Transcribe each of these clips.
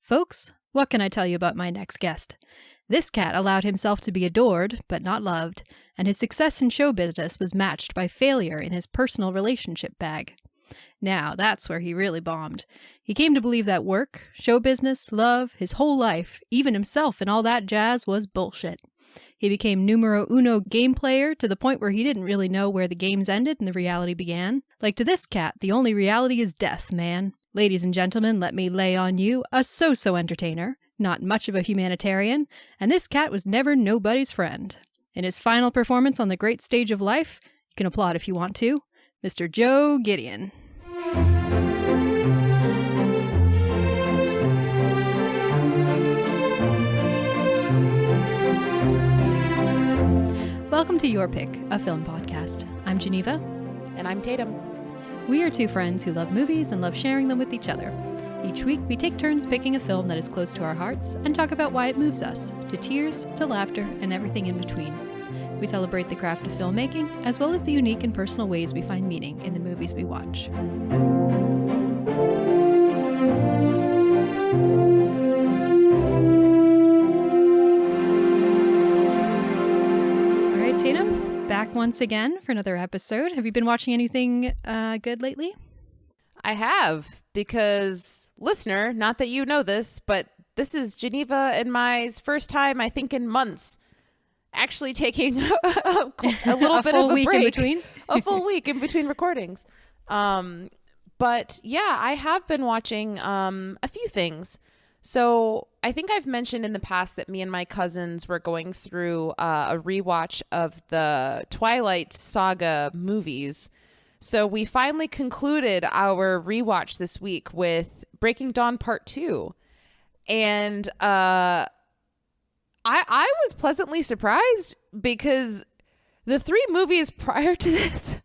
Folks, what can I tell you about my next guest? This cat allowed himself to be adored, but not loved, and his success in show business was matched by failure in his personal relationship bag. Now, that's where he really bombed. He came to believe that work, show business, love, his whole life, even himself and all that jazz was bullshit. He became numero uno game player to the point where he didn't really know where the games ended and the reality began. Like to this cat, the only reality is death, man. Ladies and gentlemen, let me lay on you a so-so entertainer, not much of a humanitarian, and this cat was never nobody's friend. In his final performance on the great stage of life, you can applaud if you want to, Mr. Joe Gideon. Welcome to Your Pick, a film podcast. I'm Geneva. And I'm Tatum. We are two friends who love movies and love sharing them with each other. Each week, we take turns picking a film that is close to our hearts and talk about why it moves us, to tears, to laughter, and everything in between. We celebrate the craft of filmmaking, as well as the unique and personal ways we find meaning in the movies we watch. All right, Tatum. Back once again for another episode. Have you been watching anything good lately? I have, because listener, not that you know this, but this is Geneva and my first time, I think, in months, actually taking a little bit of a break. A full week in between recordings. But yeah, I have been watching a few things. So I think I've mentioned in the past that me and my cousins were going through a rewatch of the Twilight Saga movies. So we finally concluded our rewatch this week with Breaking Dawn Part 2. And I was pleasantly surprised because the three movies prior to this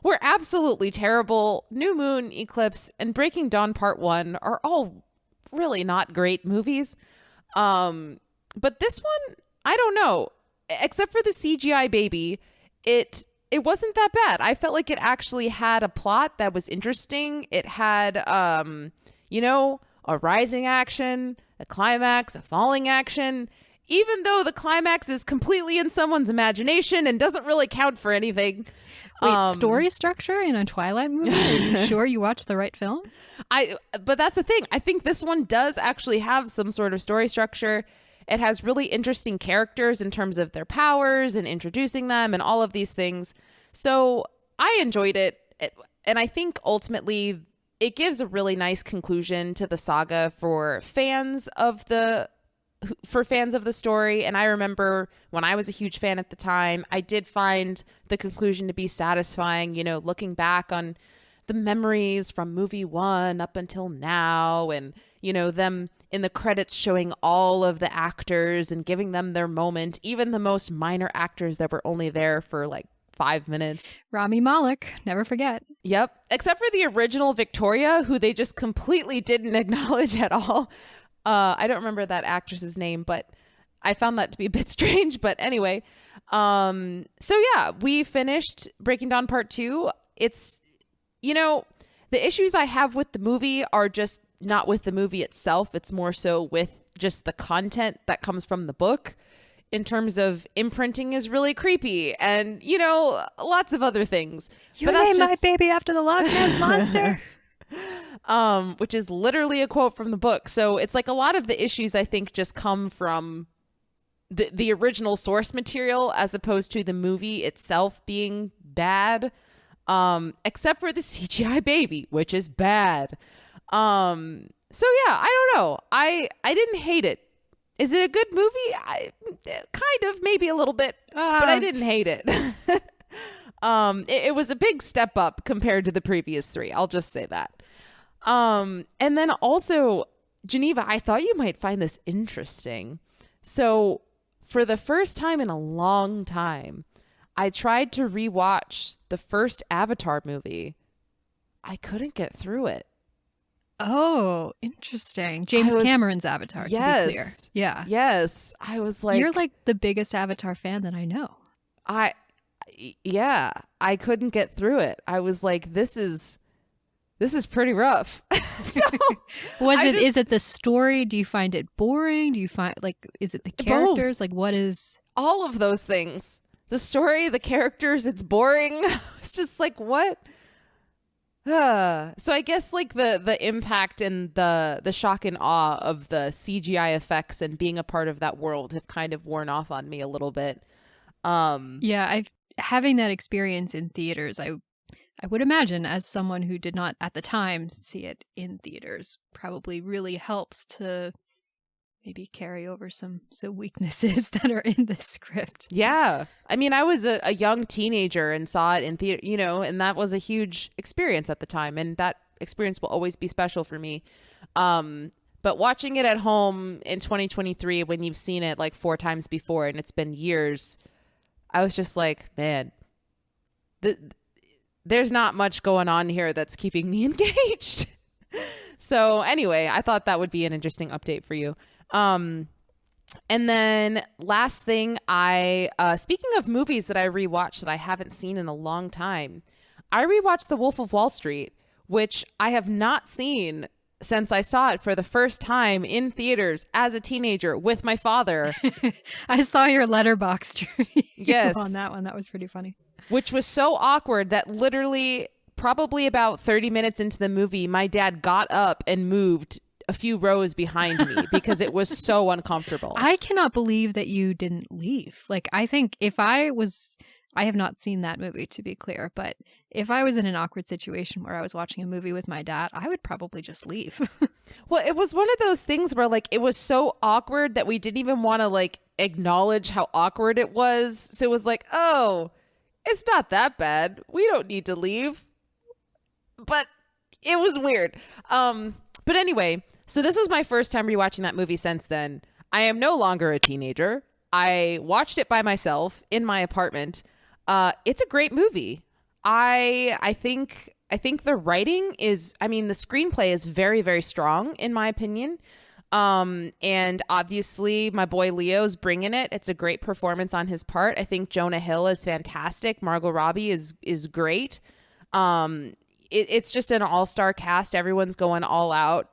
were absolutely terrible. New Moon, Eclipse, and Breaking Dawn Part 1 are all really not great movies. But this one, I don't know. Except for the CGI baby, it wasn't that bad. I felt like it actually had a plot that was interesting. It had, a rising action, a climax, a falling action, even though the climax is completely in someone's imagination and doesn't really count for anything. Wait, story structure in a Twilight movie? Are you sure you watched the right film? But that's the thing. I think this one does actually have some sort of story structure. It has really interesting characters in terms of their powers and introducing them and all of these things. So I enjoyed it. And I think ultimately it gives a really nice conclusion to the saga for fans of the story. And I remember when I was a huge fan at the time, I did find the conclusion to be satisfying, looking back on the memories from movie one up until now, and, them in the credits showing all of the actors and giving them their moment, even the most minor actors that were only there for like 5 minutes. Rami Malek, never forget. Yep. Except for the original Victoria, who they just completely didn't acknowledge at all. I don't remember that actress's name, but I found that to be a bit strange. But anyway, so yeah, we finished Breaking Dawn Part 2. It's, the issues I have with the movie are just not with the movie itself. It's more so with just the content that comes from the book, in terms of imprinting is really creepy and, lots of other things. You named my baby after the Loch Ness Monster. Which is literally a quote from the book. So it's like a lot of the issues, I think, just come from the original source material as opposed to the movie itself being bad, except for the CGI baby, which is bad. So yeah, I don't know. I didn't hate it. Is it a good movie? Kind of, maybe a little bit, but I didn't hate it. It was a big step up compared to the previous three. I'll just say that. And then also, Geneva, I thought you might find this interesting. So for the first time in a long time, I tried to rewatch the first Avatar movie. I couldn't get through it. Oh, interesting. James Cameron's Avatar, to be clear. Yeah. Yes. I was like... You're like the biggest Avatar fan that I know. I couldn't get through it. I was like, this is this is pretty rough. So is it the story? Do you find it boring? Do you find is it the characters? Both. What is all of those things? The story, the characters, it's boring. It's just what? So I guess the impact and the shock and awe of the CGI effects and being a part of that world have kind of worn off on me a little bit. Yeah, having that experience in theaters, I would imagine, as someone who did not at the time see it in theaters, probably really helps to maybe carry over some weaknesses that are in the script. Yeah. I mean, I was a young teenager and saw it in theater, and that was a huge experience at the time. And that experience will always be special for me. But watching it at home in 2023, when you've seen it 4 times before and it's been years, I was just like, man, there's not much going on here that's keeping me engaged. So anyway, I thought that would be an interesting update for you. And then last thing, speaking of movies that I rewatched that I haven't seen in a long time, I rewatched The Wolf of Wall Street, which I have not seen since I saw it for the first time in theaters as a teenager with my father. I saw your Letterboxd review yes. on that one. That was pretty funny. Which was so awkward that literally probably about 30 minutes into the movie, my dad got up and moved a few rows behind me because it was so uncomfortable. I cannot believe that you didn't leave. I think if I have not seen that movie, to be clear, but if I was in an awkward situation where I was watching a movie with my dad, I would probably just leave. Well, it was one of those things where it was so awkward that we didn't even want to acknowledge how awkward it was. So it was oh, it's not that bad. We don't need to leave. But it was weird. But anyway, so this was my first time rewatching that movie since then. I am no longer a teenager. I watched it by myself in my apartment. It's a great movie. I think the writing is, the screenplay is very, very strong in my opinion. And obviously my boy Leo's bringing it. It's a great performance on his part. I think Jonah Hill is fantastic. Margot Robbie is great. It's just an all-star cast. Everyone's going all out.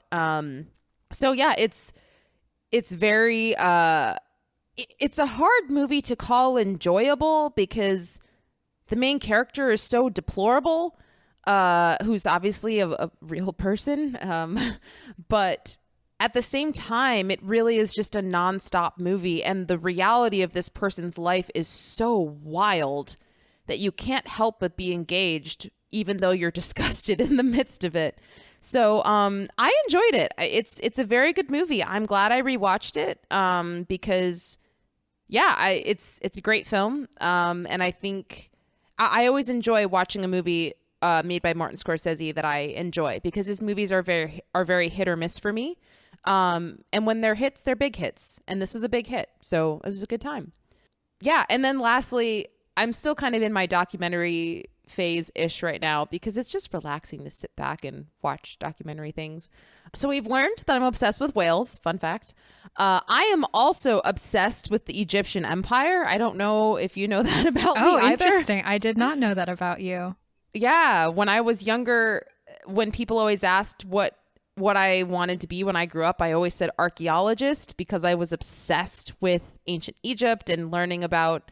So yeah, it's very, it's a hard movie to call enjoyable because the main character is so deplorable, who's obviously a real person. But at the same time, it really is just a nonstop movie. And the reality of this person's life is so wild that you can't help but be engaged, even though you're disgusted in the midst of it. So I enjoyed it. It's a very good movie. I'm glad I rewatched it because, yeah, it's a great film. And I think I always enjoy watching a movie made by Martin Scorsese that I enjoy because his movies are very hit or miss for me. And when they're hits, they're big hits. And this was a big hit. So it was a good time. Yeah. And then lastly, I'm still kind of in my documentary phase-ish right now because it's just relaxing to sit back and watch documentary things. So we've learned that I'm obsessed with whales. Fun fact. I am also obsessed with the Egyptian Empire. I don't know if you know that about me either. Oh, interesting. I did not know that about you. Yeah. When I was younger, when people always asked what I wanted to be when I grew up, I always said archaeologist because I was obsessed with ancient Egypt and learning about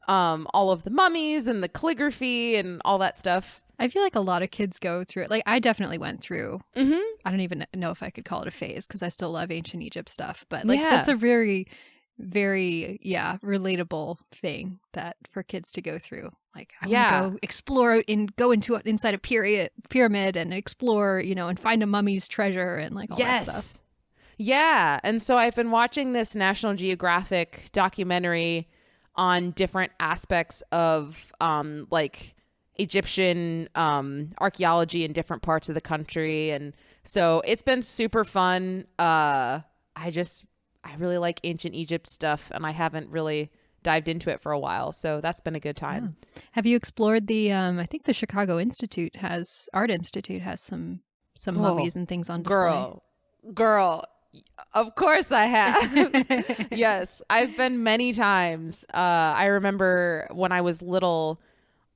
all of the mummies and the calligraphy and all that stuff. I feel like a lot of kids go through it. I definitely went through. Mm-hmm. I don't even know if I could call it a phase because I still love ancient Egypt stuff. But that's a very, very, relatable thing that for kids to go through. I want to go explore and go inside a pyramid and explore, and find a mummy's treasure and all that stuff. Yeah. And so I've been watching this National Geographic documentary on different aspects of Egyptian archaeology in different parts of the country. And so it's been super fun. I really like ancient Egypt stuff and I haven't really dived into it for a while. So that's been a good time. Yeah. Have you explored the, I think the Chicago Art Institute has some mummies and things on display. Girl. Of course I have. Yes, I've been many times. I remember when I was little,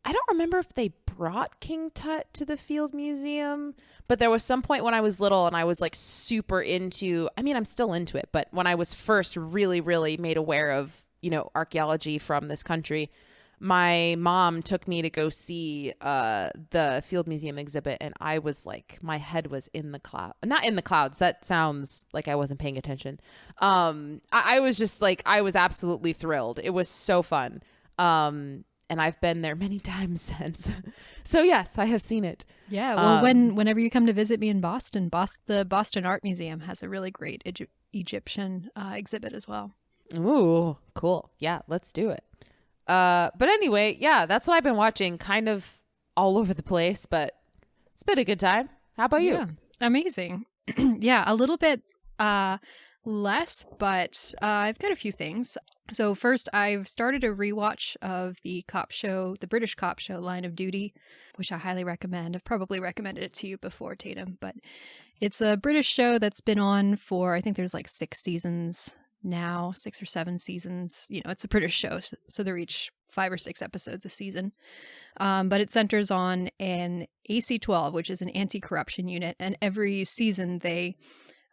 I don't remember if they brought King Tut to the Field Museum, but there was some point when I was little and I was like super into, I mean, I'm still into it, but when I was first really, really made aware of, you know, archaeology from this country, my mom took me to go see the Field Museum exhibit, and I was like, my head was in the cloud, not in the clouds. That sounds like I wasn't paying attention. I was just like, I was absolutely thrilled. It was so fun. And I've been there many times since. So yes, I have seen it. Yeah. Well, whenever you come to visit me in Boston, the Boston Art Museum has a really great Egyptian exhibit as well. Ooh, cool. Yeah, let's do it. But anyway, yeah, that's what I've been watching, kind of all over the place, but it's been a good time. How about you? Yeah, amazing. Yeah, a little bit less, but I've got a few things. So first, I've started a rewatch of the British cop show, Line of Duty, which I highly recommend. I've probably recommended it to you before, Tatum, but it's a British show that's been on for, I think there's like 6 seasons now, 6 or 7 seasons. You know, it's a British show, so they're each 5 or 6 episodes a season. But it centers on an AC-12, which is an anti-corruption unit, and every season they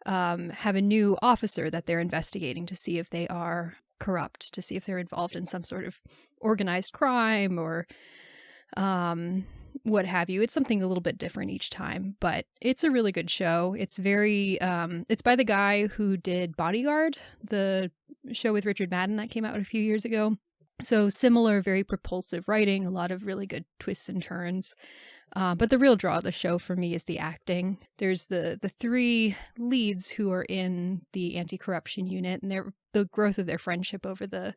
have a new officer that they're investigating to see if they are corrupt, to see if they're involved in some sort of organized crime or what have you. It's something a little bit different each time, but it's a really good show. It's very, it's by the guy who did Bodyguard, the show with Richard Madden that came out a few years ago. So similar, very propulsive writing, a lot of really good twists and turns. But the real draw of the show for me is the acting. There's the 3 leads who are in the anti-corruption unit, and the growth of their friendship over the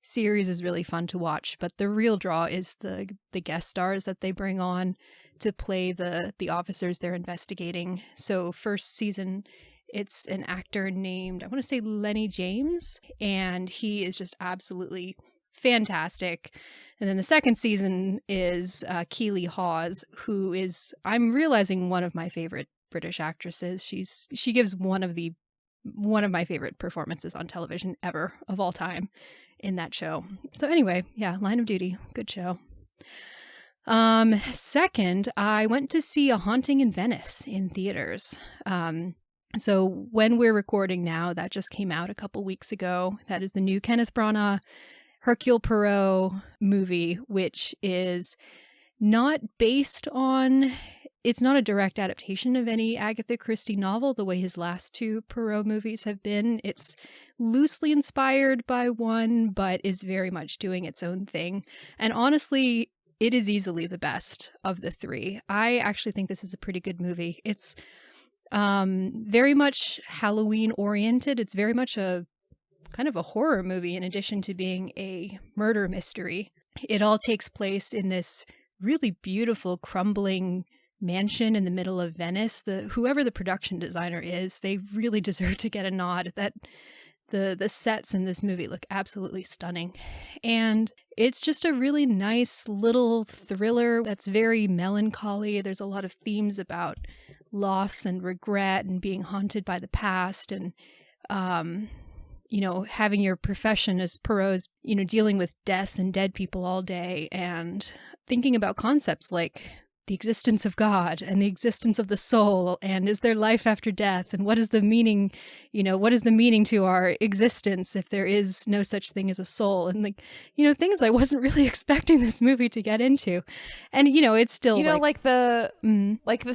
series is really fun to watch. But the real draw is the guest stars that they bring on to play the officers they're investigating. So first season, it's an actor named, I want to say Lenny James, and he is just absolutely fantastic. And then the second season is Keely Hawes, who is, I'm realizing, one of my favorite British actresses. She gives one of my favorite performances on television ever, of all time, in that show. So anyway, yeah, Line of Duty, good show. Second, I went to see A Haunting in Venice in theaters. So when we're recording now, that just came out a couple weeks ago. That is the new Kenneth Branagh Hercule Poirot movie, which is not based on, it's not a direct adaptation of any Agatha Christie novel the way his last 2 Poirot movies have been. It's loosely inspired by one, but is very much doing its own thing. And honestly, it is easily the best of the 3. I actually think this is a pretty good movie. It's very much Halloween oriented. It's very much a kind of a horror movie in addition to being a murder mystery. It all takes place in this really beautiful crumbling mansion in the middle of Venice. Whoever the production designer is, they really deserve to get a nod. That the sets in this movie look absolutely stunning. And it's just a really nice little thriller that's very melancholy. There's a lot of themes about loss and regret and being haunted by the past, and you know, having your profession as Poirot's, you know, dealing with death and dead people all day, and thinking about concepts like the existence of God and the existence of the soul, and is there life after death, and what is the meaning, you know, what is the meaning to our existence if there is no such thing as a soul, and like, you know, things I wasn't really expecting this movie to get into. And you know, it's still, you know, like the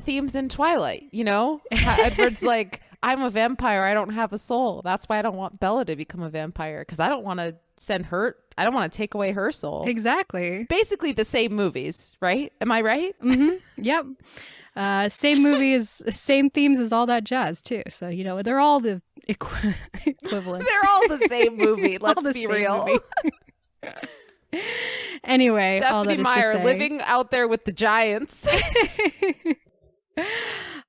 themes in Twilight, you know, Edward's like, I'm a vampire, I don't have a soul, that's why I don't want Bella to become a vampire, because I don't want to I don't want to take away her soul. Exactly. Basically the same movies, right? Am I right? Mm-hmm. Yep. Same movies, same themes as All That Jazz too. So, you know, they're all the equivalent. They're all the same movie. Let's be real. Anyway, Stephanie all that is Meyer to say, living out there with the giants.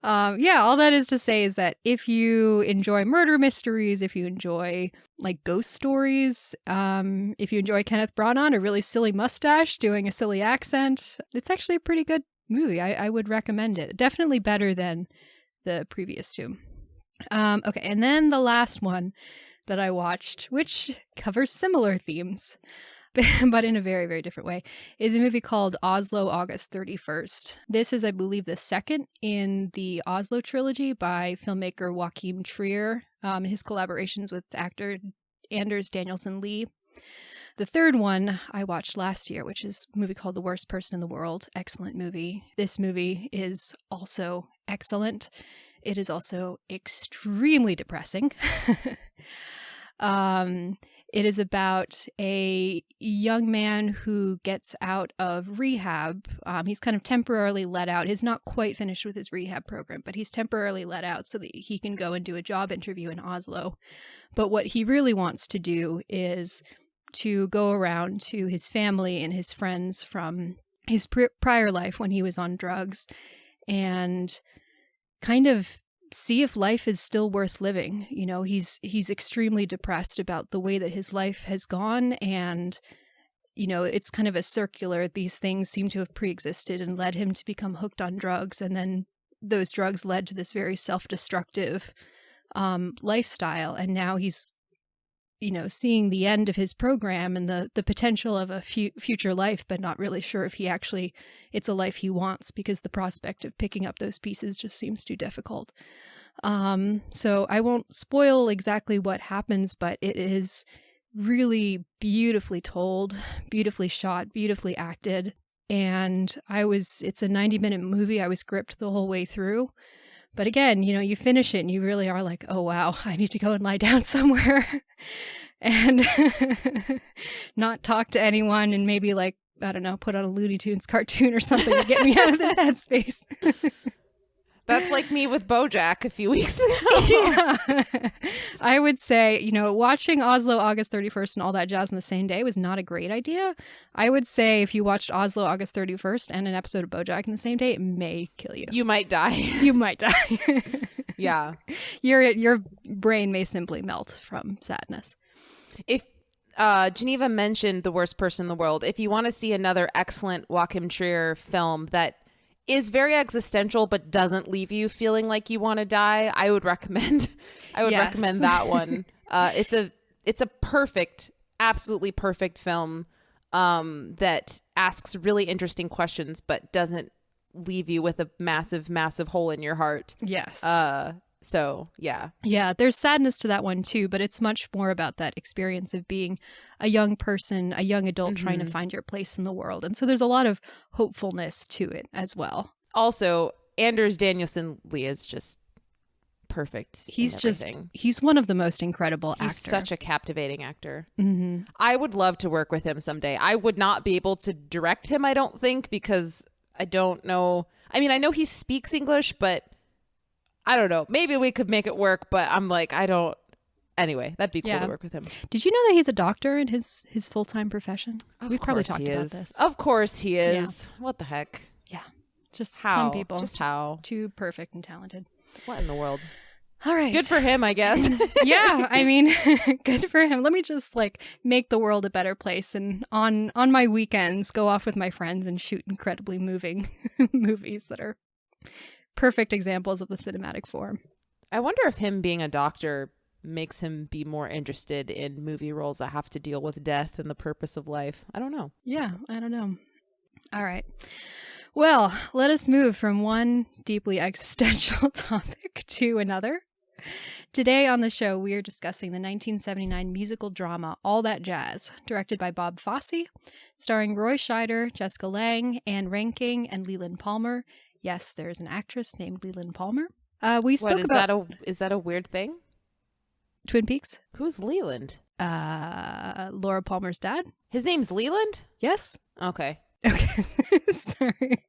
Yeah, all that is to say is that if you enjoy murder mysteries, if you enjoy like ghost stories, if you enjoy Kenneth Branagh, a really silly mustache doing a silly accent, it's actually a pretty good movie. I would recommend it. Definitely better than the previous 2. Okay, and then the last one that I watched, which covers similar themes. but in a very, very different way, is a movie called Oslo, August 31st. This is, I believe, the second in the Oslo trilogy by filmmaker Joachim Trier, and his collaborations with actor Anders Danielsen Lee. The third one I watched last year, which is a movie called The Worst Person in the World. Excellent movie. This movie is also excellent. It is also extremely depressing. It is about a young man who gets out of rehab. He's kind of temporarily let out. He's not quite finished with his rehab program, but he's temporarily let out so that he can go and do a job interview in Oslo. But what he really wants to do is to go around to his family and his friends from his prior life when he was on drugs and kind of see if life is still worth living. You know, he's extremely depressed about the way that his life has gone, and you know, it's kind of a circular. These things seem to have pre-existed and led him to become hooked on drugs, and then those drugs led to this very self-destructive lifestyle, and now he's, you know, seeing the end of his program and the potential of a future life, but not really sure if it's a life he wants, because the prospect of picking up those pieces just seems too difficult. So I won't spoil exactly what happens, but it is really beautifully told, beautifully shot, beautifully acted. And it's a 90-minute movie. I was gripped the whole way through. But again, you know, you finish it and you really are like, oh, wow, I need to go and lie down somewhere and not talk to anyone, and maybe, like, I don't know, put on a Looney Tunes cartoon or something to get me out of this headspace. That's like me with BoJack a few weeks ago. Yeah. I would say, you know, watching Oslo August 31st and all that jazz on the same day was not a great idea. I would say if you watched Oslo August 31st and an episode of BoJack on the same day, it may kill you. You might die. You might die. Yeah. Your brain may simply melt from sadness. If Geneva mentioned The Worst Person in the World, if you want to see another excellent Joachim Trier film that is very existential but doesn't leave you feeling like you want to die, I would recommend recommend that one. It's a perfect, absolutely perfect film that asks really interesting questions but doesn't leave you with a massive, massive hole in your heart. Yes. So, yeah. Yeah, there's sadness to that one too, but it's much more about that experience of being a young person, a young adult trying to find your place in the world. And so there's a lot of hopefulness to it as well. Also, Anders Danielsen Lee is just perfect. He's one of the most incredible actors. He's such a captivating actor. Mm-hmm. I would love to work with him someday. I would not be able to direct him, I don't think, because I don't know. I mean, I know he speaks English, but I don't know. Maybe we could make it work, but I'm like, I don't. Anyway, that'd be cool to work with him. Did you know that he's a doctor in his full-time profession? We've probably talked about this. Of course he is. Yeah. What the heck? Yeah. Just how? Some people. Just how? Too perfect and talented. What in the world? All right. Good for him, I guess. Yeah, I mean, good for him. Let me just make the world a better place, and on my weekends go off with my friends and shoot incredibly moving movies that are perfect examples of the cinematic form. I wonder if him being a doctor makes him be more interested in movie roles that have to deal with death and the purpose of life. I don't know. Yeah, I don't know. All right. Well, let us move from one deeply existential topic to another. Today on the show, we are discussing the 1979 musical drama All That Jazz, directed by Bob Fosse, starring Roy Scheider, Jessica Lange, Anne Reinking, and Leland Palmer. Yes, there is an actress named Leland Palmer. We spoke about... Is that a weird thing? Twin Peaks? Who's Leland? Laura Palmer's dad. His name's Leland? Yes. Okay. Sorry.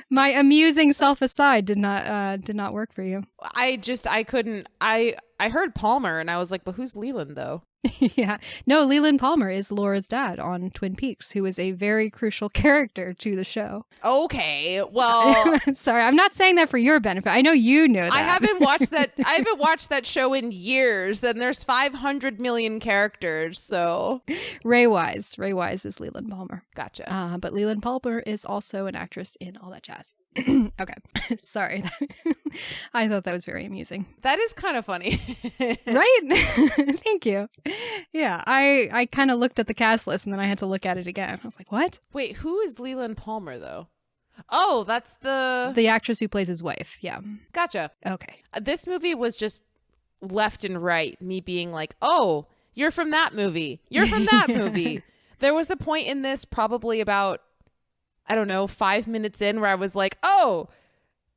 My amusing self-aside did not work for you. I couldn't. I heard Palmer and I was like, but who's Leland though? Yeah. No, Leland Palmer is Laura's dad on Twin Peaks, who is a very crucial character to the show. Okay. Well, sorry, I'm not saying that for your benefit. I know you know that. I haven't watched that show in years, and there's 500 million characters, so Ray Wise is Leland Palmer. Gotcha. But Leland Palmer is also an actress in All That Jazz. Okay. Sorry. I thought that was very amusing. That is kind of funny. Right? Thank you. Yeah, I kind of looked at the cast list and then I had to look at it again. I was like, what? Wait, who is Leland Palmer, though? Oh, that's The actress who plays his wife. Yeah. Gotcha. Okay. This movie was just left and right, me being like, oh, you're from that movie. You're from that movie. There was a point in this probably about, I don't know, 5 minutes in where I was like, oh,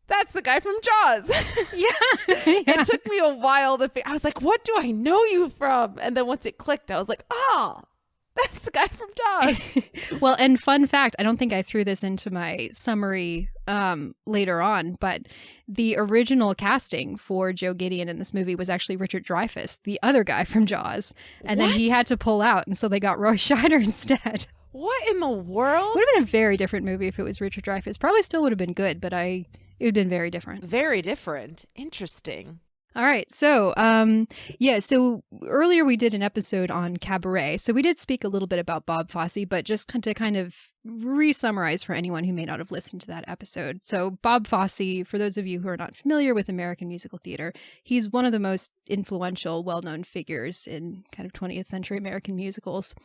that's the guy from Jaws. Yeah. It took me a while I was like, what do I know you from? And then once it clicked, I was like, oh, that's the guy from Jaws. Well, and fun fact, I don't think I threw this into my summary later on, but the original casting for Joe Gideon in this movie was actually Richard Dreyfuss, the other guy from Jaws. And then he had to pull out, and so they got Roy Scheider instead. What in the world? Would have been a very different movie if it was Richard Dreyfuss. Probably still would have been good, but it would have been very different. Very different. Interesting. All right. So, so earlier we did an episode on Cabaret. So we did speak a little bit about Bob Fosse, but just to kind of re-summarize for anyone who may not have listened to that episode. So Bob Fosse, for those of you who are not familiar with American musical theater, he's one of the most influential, well-known figures in kind of 20th century American musicals.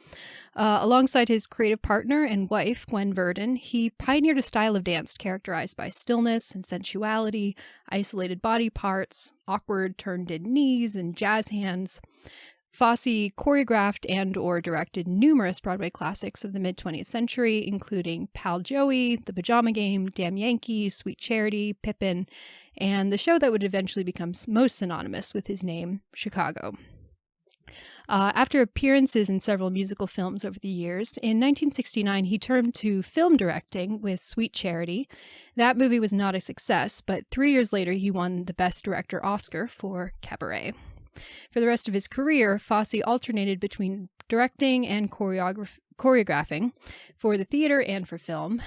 Alongside his creative partner and wife, Gwen Verdon, he pioneered a style of dance characterized by stillness and sensuality, isolated body parts, awkward turned-in knees, and jazz hands. Fosse choreographed and or directed numerous Broadway classics of the mid-20th century, including Pal Joey, The Pajama Game, Damn Yankee, Sweet Charity, Pippin, and the show that would eventually become most synonymous with his name, Chicago. After appearances in several musical films over the years, in 1969 he turned to film directing with Sweet Charity. That movie was not a success, but 3 years later he won the Best Director Oscar for Cabaret. For the rest of his career, Fosse alternated between directing and choreographing for the theater and for film.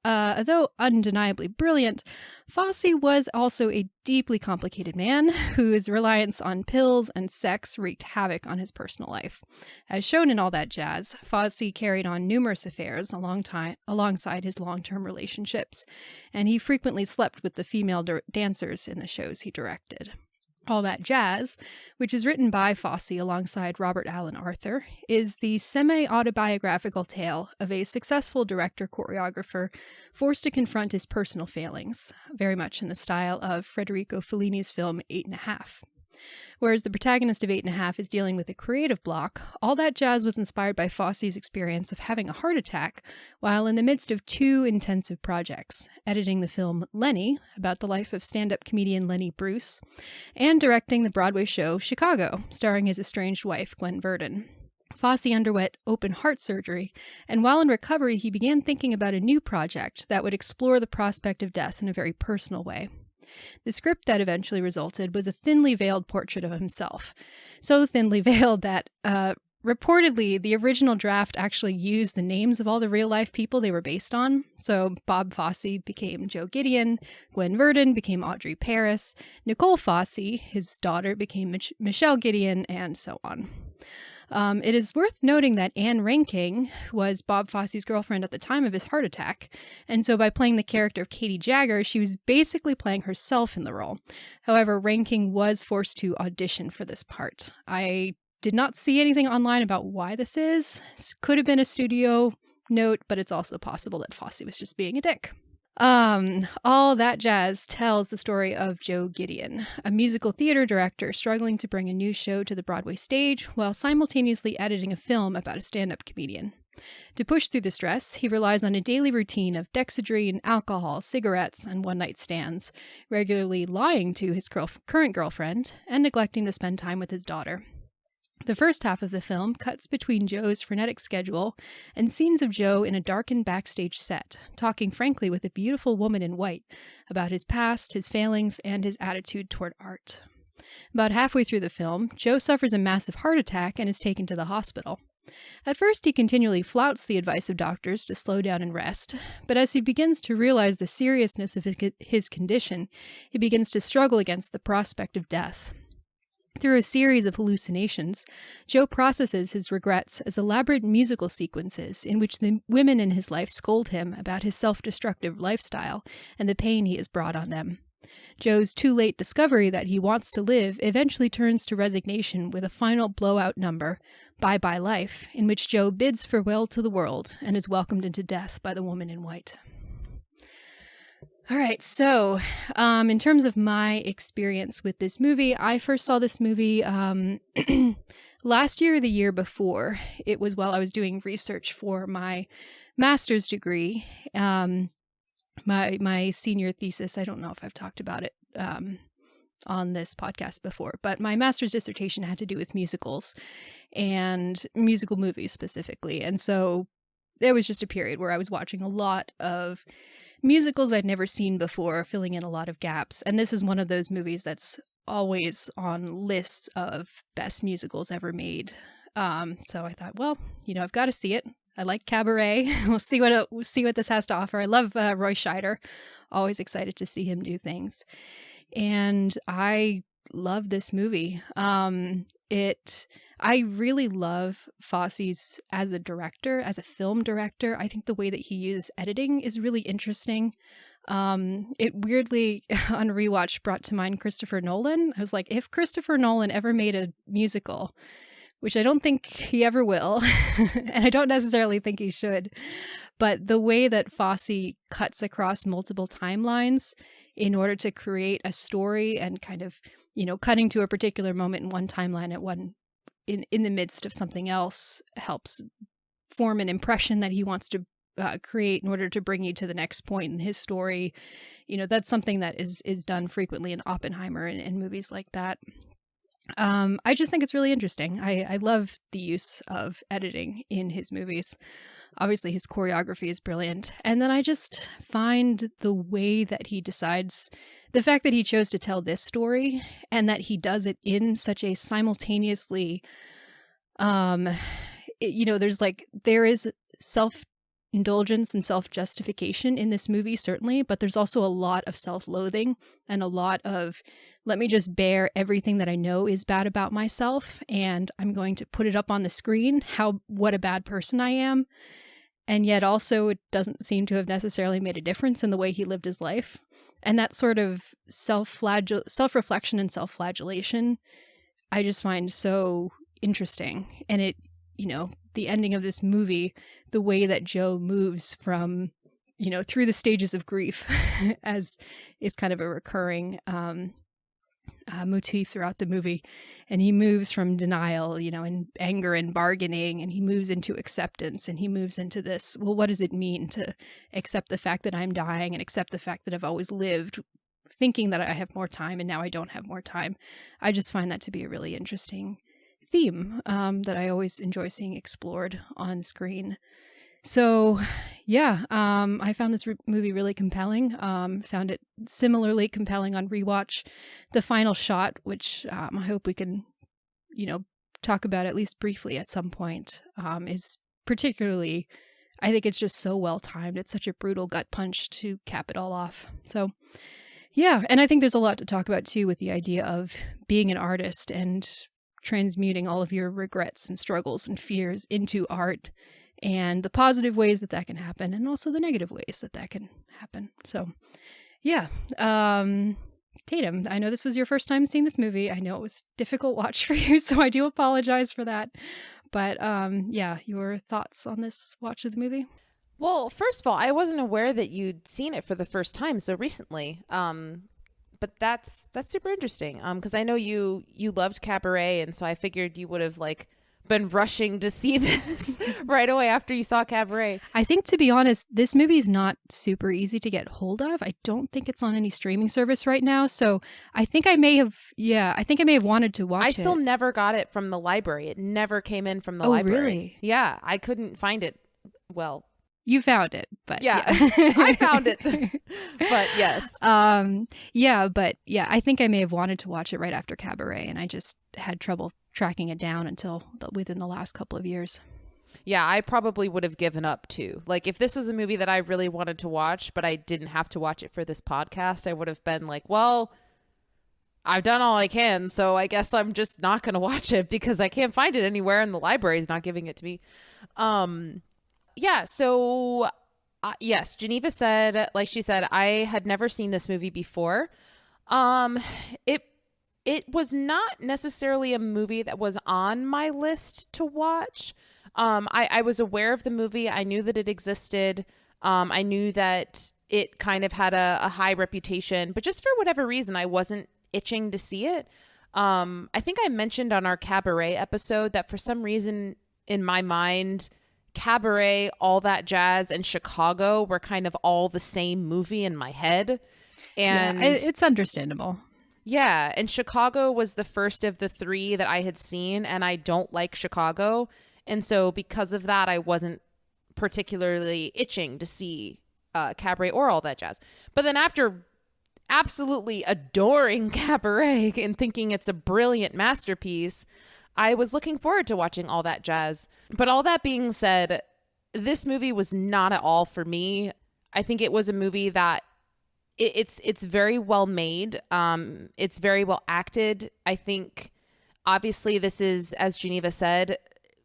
Though undeniably brilliant, Fosse was also a deeply complicated man whose reliance on pills and sex wreaked havoc on his personal life. As shown in All That Jazz, Fosse carried on numerous affairs alongside his long-term relationships, and he frequently slept with the female dancers in the shows he directed. All That Jazz, which is written by Fosse alongside Robert Allen Arthur, is the semi-autobiographical tale of a successful director-choreographer forced to confront his personal failings, very much in the style of Federico Fellini's film 8½. Whereas the protagonist of 8½, is dealing with a creative block, All That Jazz was inspired by Fosse's experience of having a heart attack while in the midst of two intensive projects, editing the film Lenny, about the life of stand-up comedian Lenny Bruce, and directing the Broadway show Chicago, starring his estranged wife, Gwen Verdon. Fosse underwent open heart surgery, and while in recovery, he began thinking about a new project that would explore the prospect of death in a very personal way. The script that eventually resulted was a thinly veiled portrait of himself, so thinly veiled that reportedly the original draft actually used the names of all the real-life people they were based on. So Bob Fosse became Joe Gideon, Gwen Verdon became Audrey Paris, Nicole Fosse, his daughter, became Michelle Gideon, and so on. It is worth noting that Anne Reinking was Bob Fosse's girlfriend at the time of his heart attack, and so by playing the character of Katie Jagger, she was basically playing herself in the role. However, Reinking was forced to audition for this part. I did not see anything online about why this is. This could have been a studio note, but it's also possible that Fosse was just being a dick. All That Jazz tells the story of Joe Gideon, a musical theater director struggling to bring a new show to the Broadway stage while simultaneously editing a film about a stand-up comedian. To push through the stress, he relies on a daily routine of dexedrine, alcohol, cigarettes, and one-night stands, regularly lying to his current girlfriend and neglecting to spend time with his daughter. The first half of the film cuts between Joe's frenetic schedule and scenes of Joe in a darkened backstage set, talking frankly with a beautiful woman in white about his past, his failings, and his attitude toward art. About halfway through the film, Joe suffers a massive heart attack and is taken to the hospital. At first, he continually flouts the advice of doctors to slow down and rest, but as he begins to realize the seriousness of his condition, he begins to struggle against the prospect of death. Through a series of hallucinations, Joe processes his regrets as elaborate musical sequences in which the women in his life scold him about his self-destructive lifestyle and the pain he has brought on them. Joe's too late discovery that he wants to live eventually turns to resignation with a final blowout number, Bye Bye Life, in which Joe bids farewell to the world and is welcomed into death by the woman in white. All right, so in terms of my experience with this movie, I first saw this movie last year or the year before. It was while I was doing research for my master's degree, my senior thesis. I don't know if I've talked about it on this podcast before, but my master's dissertation had to do with musicals and musical movies specifically. And so there was just a period where I was watching a lot of musicals I'd never seen before, filling in a lot of gaps. And this is one of those movies that's always on lists of best musicals ever made. So I thought, well, I've got to see it. I like Cabaret. We'll see what this has to offer. I love Roy Scheider. Always excited to see him do things. And I love this movie. I really love Fosse's as a director, as a film director. I think the way that he uses editing is really interesting. It weirdly, on rewatch, brought to mind Christopher Nolan. I was like, if Christopher Nolan ever made a musical, which I don't think he ever will, and I don't necessarily think he should, but the way that Fosse cuts across multiple timelines in order to create a story and kind of, cutting to a particular moment in one timeline at one in the midst of something else helps form an impression that he wants to create in order to bring you to the next point in his story. That's something that is done frequently in Oppenheimer and movies like that. I just think it's really interesting. I love the use of editing in his movies. Obviously, his choreography is brilliant. And then I just find the way that he decides, the fact that he chose to tell this story and that he does it in such a simultaneously, there is self-indulgence and self-justification in this movie, certainly, but there's also a lot of self-loathing and a lot of, let me just bear everything that I know is bad about myself, and I'm going to put it up on the screen, what a bad person I am. And yet also it doesn't seem to have necessarily made a difference in the way he lived his life. And that sort of self-reflection and self-flagellation, I just find so interesting. And it, the ending of this movie, the way that Joe moves from, through the stages of grief as is kind of a recurring motif throughout the movie. And he moves from denial, and anger and bargaining, and he moves into acceptance, and he moves into this, well, what does it mean to accept the fact that I'm dying and accept the fact that I've always lived thinking that I have more time and now I don't have more time. I just find that to be a really interesting theme that I always enjoy seeing explored on screen. So, yeah, I found this movie really compelling. Found it similarly compelling on rewatch. The final shot, which I hope we can, talk about at least briefly at some point, is particularly, I think it's just so well timed. It's such a brutal gut punch to cap it all off. So, yeah, and I think there's a lot to talk about too with the idea of being an artist and transmuting all of your regrets and struggles and fears into art, and the positive ways that can happen, and also the negative ways that can happen. So, yeah. Tatum, I know this was your first time seeing this movie. I know it was a difficult watch for you, so I do apologize for that. But, yeah, your thoughts on this watch of the movie? Well, first of all, I wasn't aware that you'd seen it for the first time so recently. But that's super interesting. Because I know you loved Cabaret, and so I figured you would have been rushing to see this right away after you saw Cabaret. I think, to be honest, this movie is not super easy to get hold of. I don't think it's on any streaming service right now. So I think I may have wanted to watch it. I still never got it from the library. It never came in from the library. Oh, really? Yeah, I couldn't find it. Well, you found it, but yeah. I found it. But yes. I think I may have wanted to watch it right after Cabaret, and I just had trouble tracking it down until within the last couple of years. Yeah, I probably would have given up too. If this was a movie that I really wanted to watch, but I didn't have to watch it for this podcast, I would have been like, well, I've done all I can, so I guess I'm just not going to watch it because I can't find it anywhere and the library is not giving it to me. Yeah, so yes, Geneva said, like she said, I had never seen this movie before. It was not necessarily a movie that was on my list to watch. I was aware of the movie. I knew that it existed. I knew that it kind of had a high reputation, but just for whatever reason, I wasn't itching to see it. I think I mentioned on our Cabaret episode that for some reason in my mind, Cabaret, All That Jazz, and Chicago were kind of all the same movie in my head. And yeah, it's understandable. Yeah, and Chicago was the first of the three that I had seen, and I don't like Chicago. And so because of that, I wasn't particularly itching to see Cabaret or All That Jazz. But then after absolutely adoring Cabaret and thinking it's a brilliant masterpiece, I was looking forward to watching All That Jazz. But all that being said, this movie was not at all for me. I think it was a movie that it's very well made. It's very well acted. I think obviously this is, as Geneva said,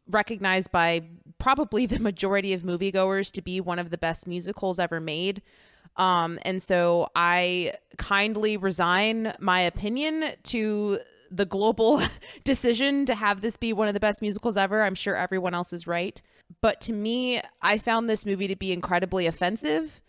recognized by probably the majority of moviegoers to be one of the best musicals ever made. And so I kindly resign my opinion to the global decision to have this be one of the best musicals ever. I'm sure everyone else is right. But to me, I found this movie to be incredibly offensive.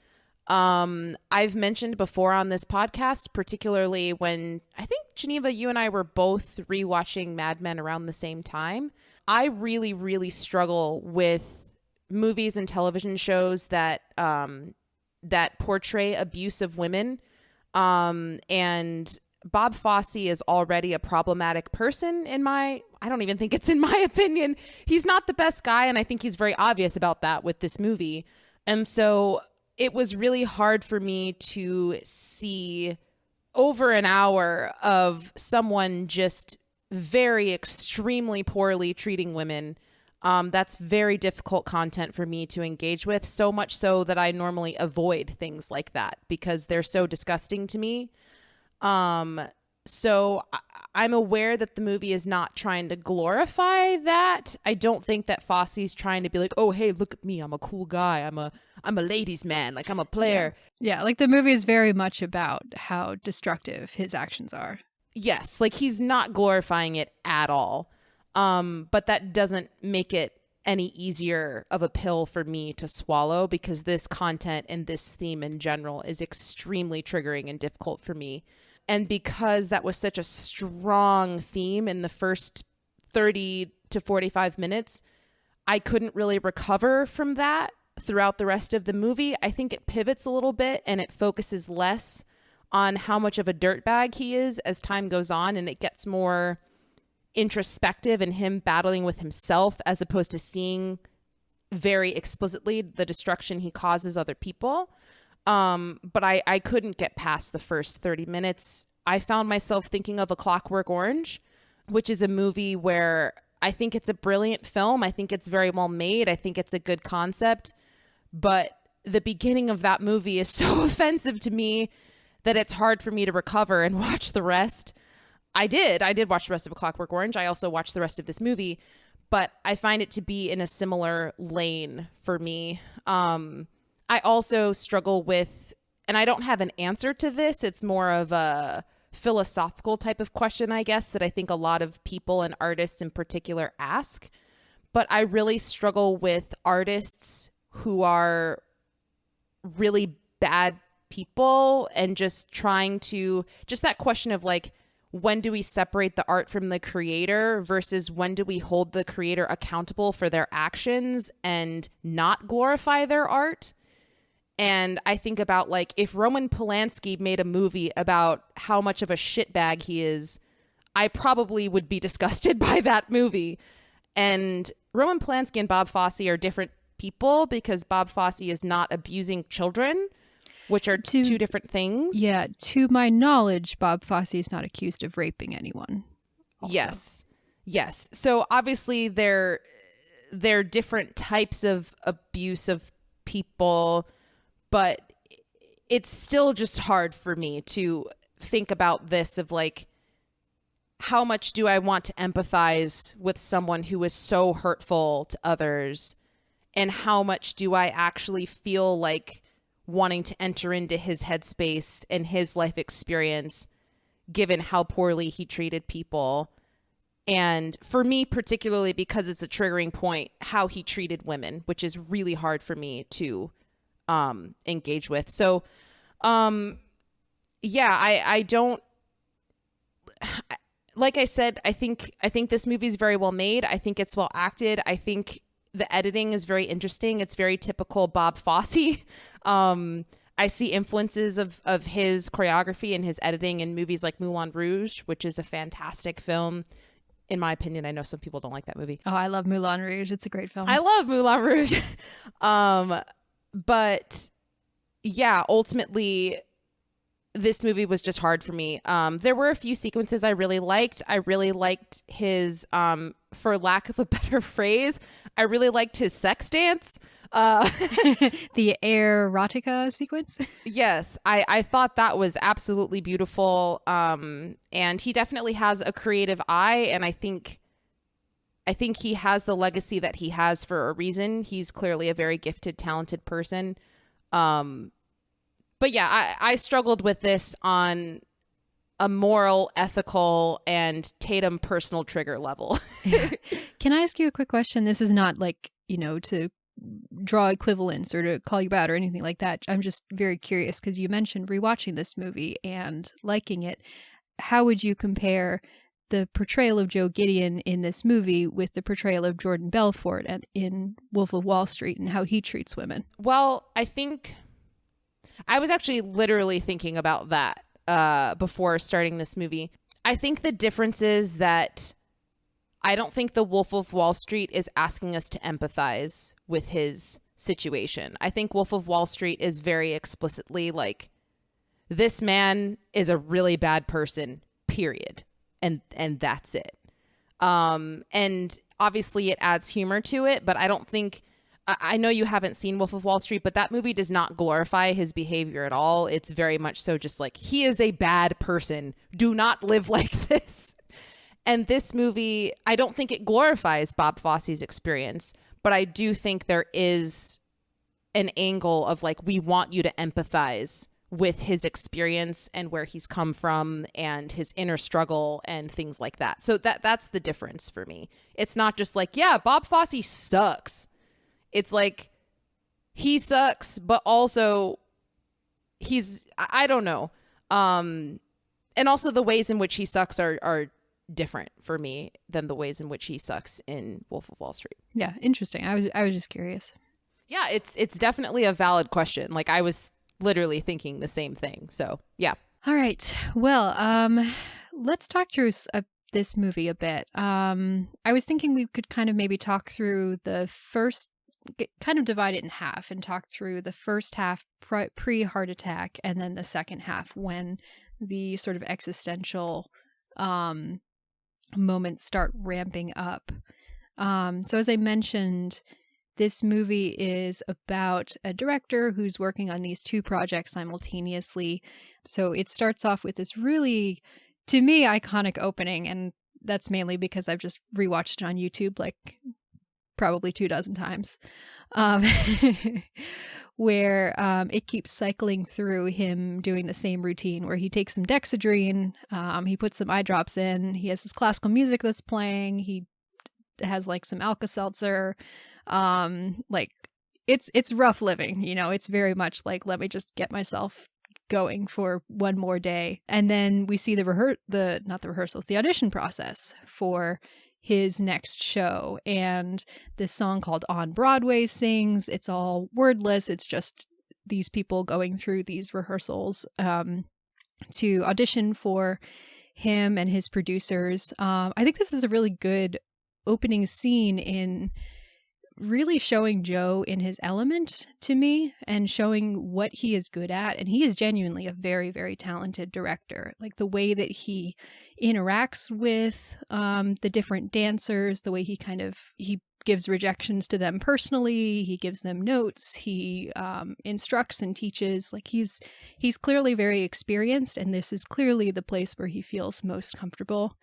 I've mentioned before on this podcast, particularly when I think Geneva, you and I were both rewatching Mad Men around the same time. I really, really struggle with movies and television shows that portray abuse of women. And Bob Fosse is already a problematic person I don't even think it's in my opinion. He's not the best guy. And I think he's very obvious about that with this movie. And so it was really hard for me to see over an hour of someone just very extremely poorly treating women. That's very difficult content for me to engage with, so much so that I normally avoid things like that because they're so disgusting to me. So I'm aware that the movie is not trying to glorify that. I don't think that Fosse's trying to be like, oh, hey, look at me. I'm a cool guy. I'm a ladies' man. Like, I'm a player. Yeah, like the movie is very much about how destructive his actions are. Yes, like he's not glorifying it at all. But that doesn't make it any easier of a pill for me to swallow because this content and this theme in general is extremely triggering and difficult for me. And because that was such a strong theme in the first 30 to 45 minutes, I couldn't really recover from that throughout the rest of the movie. I think it pivots a little bit and it focuses less on how much of a dirtbag he is as time goes on, and it gets more introspective and him battling with himself as opposed to seeing very explicitly the destruction he causes other people. But I couldn't get past the first 30 minutes. I found myself thinking of A Clockwork Orange, which is a movie where I think it's a brilliant film. I think it's very well made. I think it's a good concept. But the beginning of that movie is so offensive to me that it's hard for me to recover and watch the rest. I did watch the rest of A Clockwork Orange. I also watched the rest of this movie, but I find it to be in a similar lane for me. I also struggle with, and I don't have an answer to this. It's more of a philosophical type of question, I guess, that I think a lot of people and artists in particular ask. But I really struggle with artists who are really bad people and just just that question of like, when do we separate the art from the creator versus when do we hold the creator accountable for their actions and not glorify their art? And I think about like, if Roman Polanski made a movie about how much of a shitbag he is, I probably would be disgusted by that movie. And Roman Polanski and Bob Fosse are different people because Bob Fosse is not abusing children, which are two different things. Yeah, to my knowledge, Bob Fosse is not accused of raping anyone. Also. Yes. So obviously they're different types of abuse of people, but it's still just hard for me to think about this of like, how much do I want to empathize with someone who is so hurtful to others? And how much do I actually feel like wanting to enter into his headspace and his life experience, given how poorly he treated people? And for me, particularly because it's a triggering point, how he treated women, which is really hard for me to engage with. So, yeah, I don't, like I said, I think this movie is very well made. I think it's well acted. I think the editing is very interesting. It's very typical Bob Fosse. I see influences of his choreography and his editing in movies like Moulin Rouge, which is a fantastic film. In my opinion, I know some people don't like that movie. Oh, I love Moulin Rouge. It's a great film. I love Moulin Rouge. But yeah, ultimately, this movie was just hard for me. There were a few sequences I really liked. I really liked his, for lack of a better phrase, I really liked his sex dance. The erotica sequence. Yes, I thought that was absolutely beautiful. And he definitely has a creative eye, and I think he has the legacy that he has for a reason. He's clearly a very gifted, talented person. But yeah, I struggled with this on a moral, ethical, and Tatum personal trigger level. Yeah. Can I ask you a quick question? This is not like, to draw equivalence or to call you out or anything like that. I'm just very curious because you mentioned rewatching this movie and liking it. How would you compare the portrayal of Joe Gideon in this movie with the portrayal of Jordan Belfort in Wolf of Wall Street and how he treats women? Well, I think I was actually literally thinking about that before starting this movie. I think the difference is that I don't think the Wolf of Wall Street is asking us to empathize with his situation. I think Wolf of Wall Street is very explicitly like, this man is a really bad person, period. And that's it. And obviously it adds humor to it, but I don't think, I know you haven't seen Wolf of Wall Street, but that movie does not glorify his behavior at all. It's very much so just like, he is a bad person. Do not live like this. And this movie, I don't think it glorifies Bob Fosse's experience, but I do think there is an angle of like, we want you to empathize with his experience and where he's come from and his inner struggle and things like that. So that's the difference for me. It's not just like, yeah, Bob Fosse sucks. It's like, he sucks, but also I don't know. And also the ways in which he sucks are different for me than the ways in which he sucks in Wolf of Wall Street. Yeah, interesting. I was just curious. Yeah, it's definitely a valid question. Like, I was literally thinking the same thing. So, yeah. All right. Well, let's talk through this movie a bit. I was thinking we could kind of maybe talk through the first, kind of divide it in half and talk through the first half pre-heart attack and then the second half when the sort of existential moments start ramping up. So as I mentioned, this movie is about a director who's working on these two projects simultaneously. So it starts off with this really, to me, iconic opening, and that's mainly because I've just rewatched it on YouTube like probably 24 times, where it keeps cycling through him doing the same routine where he takes some Dexedrine, he puts some eye drops in, he has his classical music that's playing, he has like some Alka-Seltzer, like it's rough living, it's very much like, let me just get myself going for one more day. And then we see the audition process for his next show, and this song called On Broadway sings. It's all wordless. It's just these people going through these rehearsals to audition for him and his producers. I think this is a really good opening scene in really showing Joe in his element to me and showing what he is good at. And he is genuinely a very, very talented director. Like the way that he interacts with the different dancers, the way he gives rejections to them personally, he gives them notes, he instructs and teaches. Like he's clearly very experienced, and this is clearly the place where he feels most comfortable.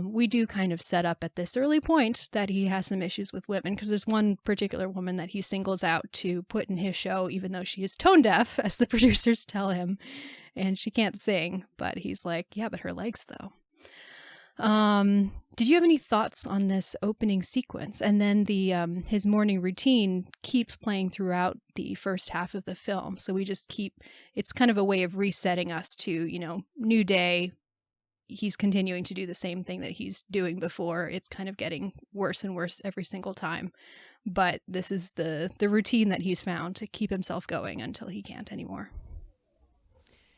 We do kind of set up at this early point that he has some issues with women, because there's one particular woman that he singles out to put in his show, even though she is tone deaf, as the producers tell him, and she can't sing. But he's like, yeah, but her legs, though. Did you have any thoughts on this opening sequence? And then the his morning routine keeps playing throughout the first half of the film. So we just it's kind of a way of resetting us to, new day. He's continuing to do the same thing that he's doing before. It's kind of getting worse and worse every single time. But this is the routine that he's found to keep himself going until he can't anymore.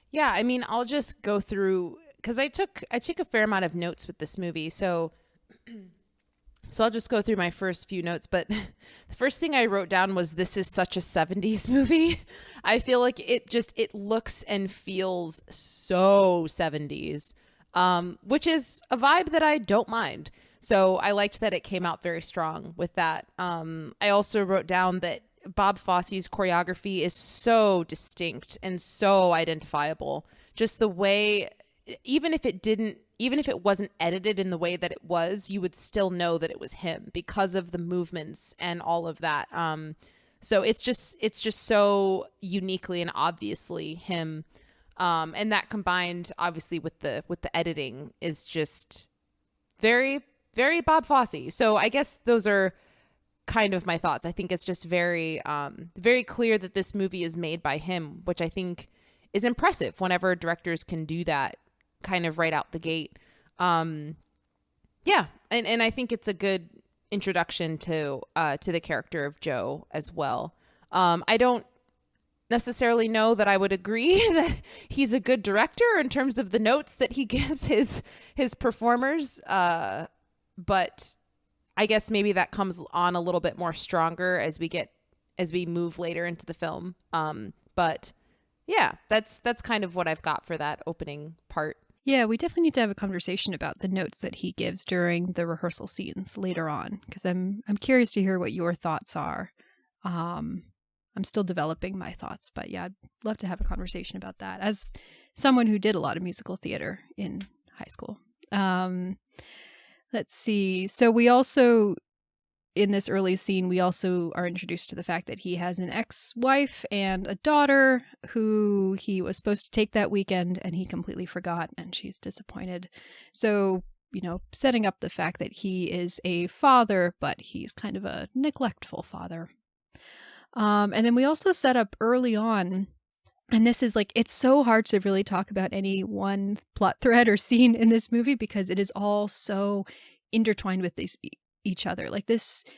Yeah, I mean, I'll just go through, because I took a fair amount of notes with this movie. So I'll just go through my first few notes. But the first thing I wrote down was, this is such a 70s movie. I feel like it looks and feels so 70s. Which is a vibe that I don't mind. So I liked that it came out very strong with that. I also wrote down that Bob Fosse's choreography is so distinct and so identifiable. Just the way, even if it wasn't edited in the way that it was, you would still know that it was him because of the movements and all of that. So it's just so uniquely and obviously him. And that combined obviously with the editing is just very, very Bob Fosse. So I guess those are kind of my thoughts. I think it's just very, very clear that this movie is made by him, which I think is impressive whenever directors can do that kind of right out the gate. Yeah. And I think it's a good introduction to the character of Joe as well. I don't necessarily know that I would agree that he's a good director in terms of the notes that he gives his performers. But I guess maybe that comes on a little bit more stronger as we move later into the film. But yeah, that's kind of what I've got for that opening part. Yeah, we definitely need to have a conversation about the notes that he gives during the rehearsal scenes later on, because I'm curious to hear what your thoughts are. I'm still developing my thoughts, but yeah, I'd love to have a conversation about that as someone who did a lot of musical theater in high school. Let's see. So we also, in this early scene, we also are introduced to the fact that he has an ex-wife and a daughter who he was supposed to take that weekend and he completely forgot, and she's disappointed. So, setting up the fact that he is a father, but he's kind of a neglectful father. And then we also set up early on, and this is it's so hard to really talk about any one plot thread or scene in this movie because it is all so intertwined with each other.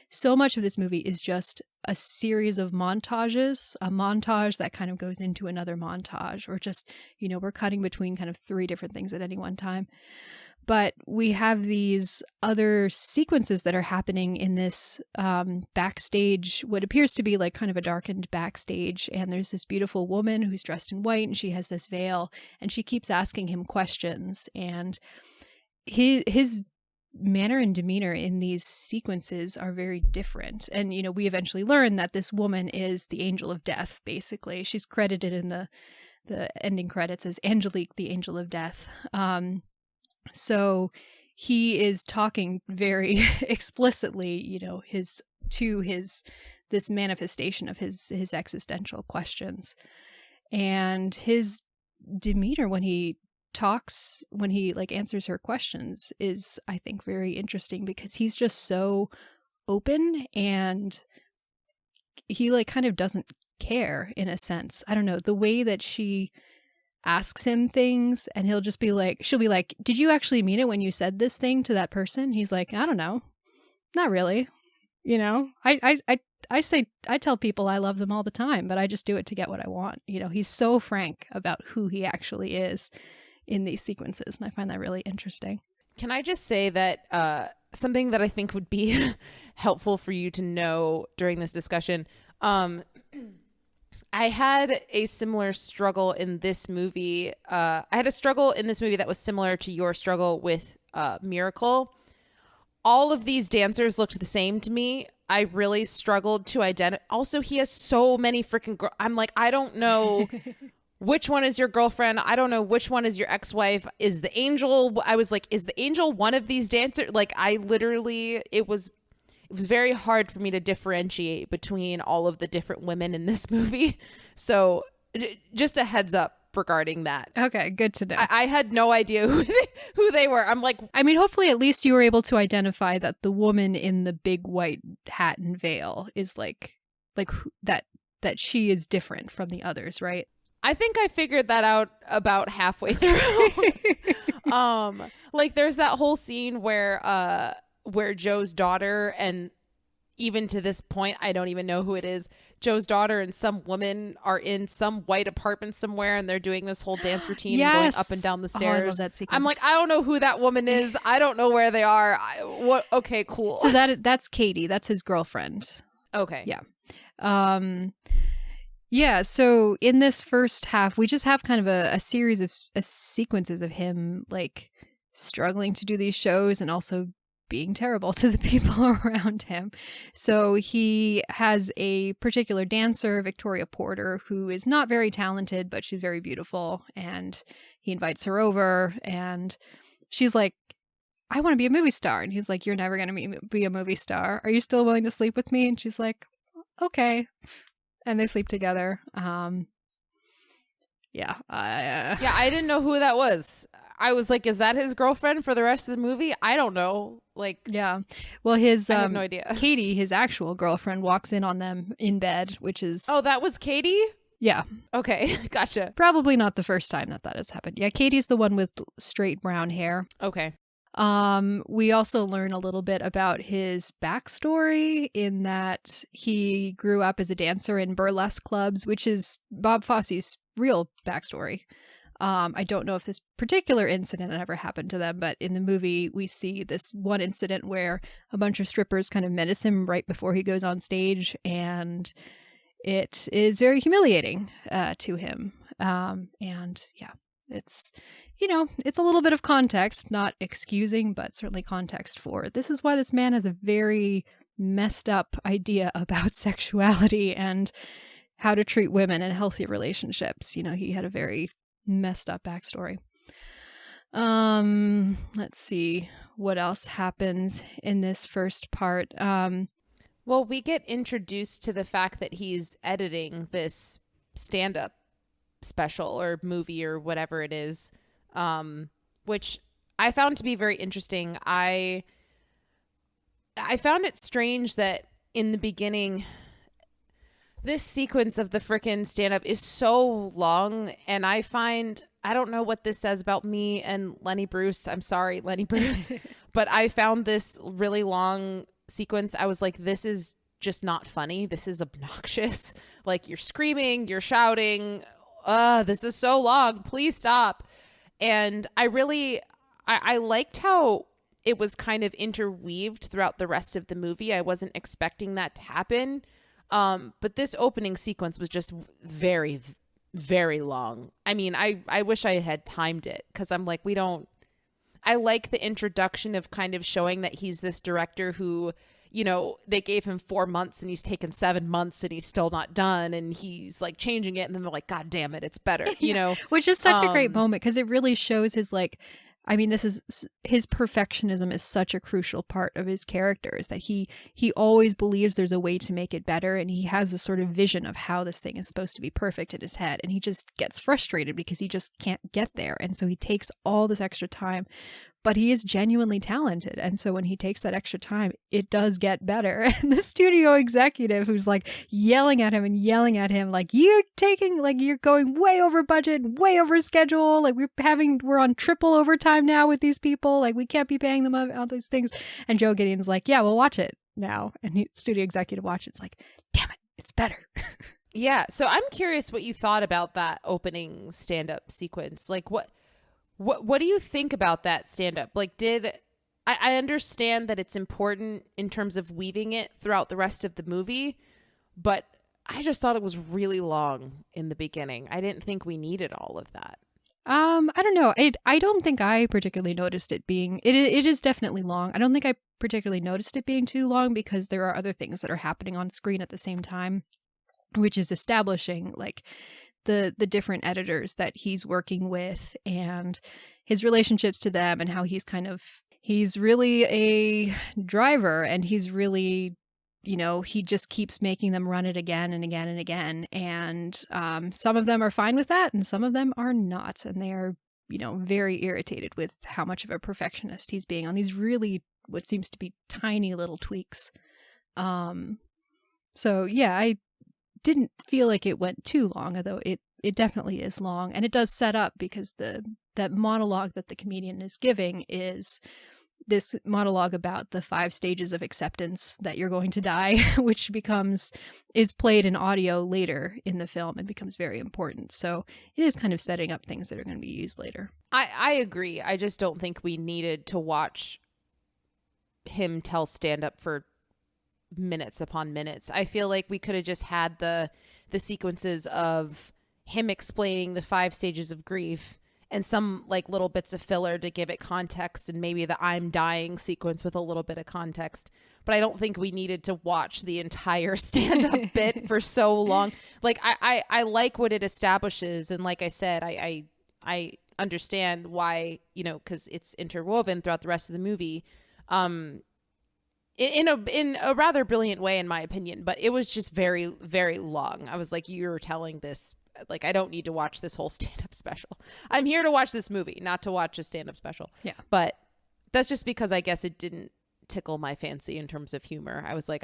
So much of this movie is just a series of montages, a montage that kind of goes into another montage, or just, we're cutting between kind of three different things at any one time. But we have these other sequences that are happening in this backstage, what appears to be kind of a darkened backstage. And there's this beautiful woman who's dressed in white, and she has this veil, and she keeps asking him questions. And his manner and demeanor in these sequences are very different. And, we eventually learn that this woman is the angel of death, basically. She's credited in the ending credits as Angelique, the angel of death. So he is talking very explicitly, this manifestation of his existential questions, and his demeanor when he talks, when he answers her questions, is, I think, very interesting because he's just so open, and he kind of doesn't care in a sense. I don't know, the way that she asks him things, and she'll be like, did you actually mean it when you said this thing to that person? He's like, I don't know, not really. I tell people I love them all the time, but I just do it to get what I want. He's so frank about who he actually is in these sequences, and I find that really interesting. Can I just say that something that I think would be helpful for you to know during this discussion, I had a similar struggle in this movie. I had a struggle in this movie that was similar to your struggle with Miracle. All of these dancers looked the same to me. I really struggled to identify. Also, he has so many freaking girls. I'm like, I don't know which one is your girlfriend? I don't know which one is your ex-wife. Is the angel? I was like, is the angel one of these dancers? Like, I literally, it was very hard for me to differentiate between all of the different women in this movie. So just a heads up regarding that. Okay, good to know. I had no idea who they were. I'm like, I mean, hopefully at least you were able to identify that the woman in the big white hat and veil is like that she is different from the others, right? I think I figured that out about halfway through. Like there's that whole scene where Joe's daughter, and even to this point, I don't even know who it is. Joe's daughter and some woman are in some white apartment somewhere, and they're doing this whole dance routine and going up and down the stairs. I love that sequence. I'm like, I don't know who that woman is. I don't know where they are. Okay, cool. So that's Katie. That's his girlfriend. Okay. Yeah. Yeah, so in this first half, we just have kind of a series of sequences of him like struggling to do these shows and also being terrible to the people around him. So he has a particular dancer, Victoria Porter, who is not very talented, but she's very beautiful. And he invites her over and she's like, I want to be a movie star. And he's like, you're never going to be a movie star. Are you still willing to sleep with me? And she's like, okay. And they sleep together. I didn't know who that was. I was like, is that his girlfriend for the rest of the movie? I don't know. Like, yeah. Well, I have no idea. Katie, his actual girlfriend, walks in on them in bed, which is... Oh, that was Katie? Yeah. Okay, gotcha. Probably not the first time that has happened. Yeah, Katie's the one with straight brown hair. Okay. We also learn a little bit about his backstory in that he grew up as a dancer in burlesque clubs, which is Bob Fosse's real backstory. I don't know if this particular incident ever happened to them, but in the movie we see this one incident where a bunch of strippers kind of menace him right before he goes on stage, and it is very humiliating to him. It's, it's a little bit of context, not excusing, but certainly context for this is why this man has a very messed up idea about sexuality and how to treat women in healthy relationships. He had a very messed up backstory. Let's see what else happens in this first part. Well, we get introduced to the fact that he's editing this stand-up special or movie or whatever it is, which I found to be very interesting. I found it strange that in the beginning, this sequence of the frickin' stand-up is so long, and I don't know what this says about me and Lenny Bruce. I'm sorry, Lenny Bruce, but I found this really long sequence. I was like, this is just not funny. This is obnoxious. Like, you're screaming, you're shouting. This is so long. Please stop. And I liked how it was kind of interweaved throughout the rest of the movie. I wasn't expecting that to happen. But this opening sequence was just very, very long. I mean, I wish I had timed it because I'm like, I like the introduction of kind of showing that he's this director who, they gave him 4 months and he's taken 7 months and he's still not done. And he's like changing it. And then they're like, God damn it, it's better, Which is such a great moment because it really shows his his perfectionism is such a crucial part of his character, is that he always believes there's a way to make it better, and he has this sort of vision of how this thing is supposed to be perfect in his head, and he just gets frustrated because he just can't get there, and so he takes all this extra time. But he is genuinely talented, and so when he takes that extra time, it does get better. And the studio executive who's like yelling at him like, you're going way over budget, way over schedule, like we're on triple overtime now with these people, like we can't be paying them all these things. And Joe Gideon's like, yeah, we'll watch it now. And the studio executive watches, it's like, damn it, it's better. Yeah, so I'm curious what you thought about that opening stand-up sequence. Like, what do you think about that stand-up? Like, I understand that it's important in terms of weaving it throughout the rest of the movie, but I just thought it was really long in the beginning. I didn't think we needed all of that. I don't know. I don't think I particularly noticed it being, it is definitely long. I don't think I particularly noticed it being too long because there are other things that are happening on screen at the same time, which is establishing like the different editors that he's working with and his relationships to them, and how he's really a driver, and he's really, he just keeps making them run it again and again and again. And some of them are fine with that, and some of them are not. And they are, very irritated with how much of a perfectionist he's being on these really, what seems to be tiny little tweaks. So yeah, I didn't feel like it went too long, although it definitely is long. And it does set up, because that monologue that the comedian is giving is this monologue about the 5 stages of acceptance that you're going to die, which is played in audio later in the film and becomes very important. So it is kind of setting up things that are going to be used later. I agree. I just don't think we needed to watch him tell stand-up for minutes upon minutes. I feel like we could have just had the sequences of him explaining the 5 stages of grief and some like little bits of filler to give it context, and maybe the I'm dying sequence with a little bit of context. But I don't think we needed to watch the entire stand-up bit for so long. Like I like what it establishes, and like I said, I understand why, because it's interwoven throughout the rest of the movie, in a rather brilliant way, in my opinion. But it was just very, very long. I was like, you're telling this. Like, I don't need to watch this whole stand-up special. I'm here to watch this movie, not to watch a stand-up special. Yeah. But that's just because I guess it didn't tickle my fancy in terms of humor. I was like,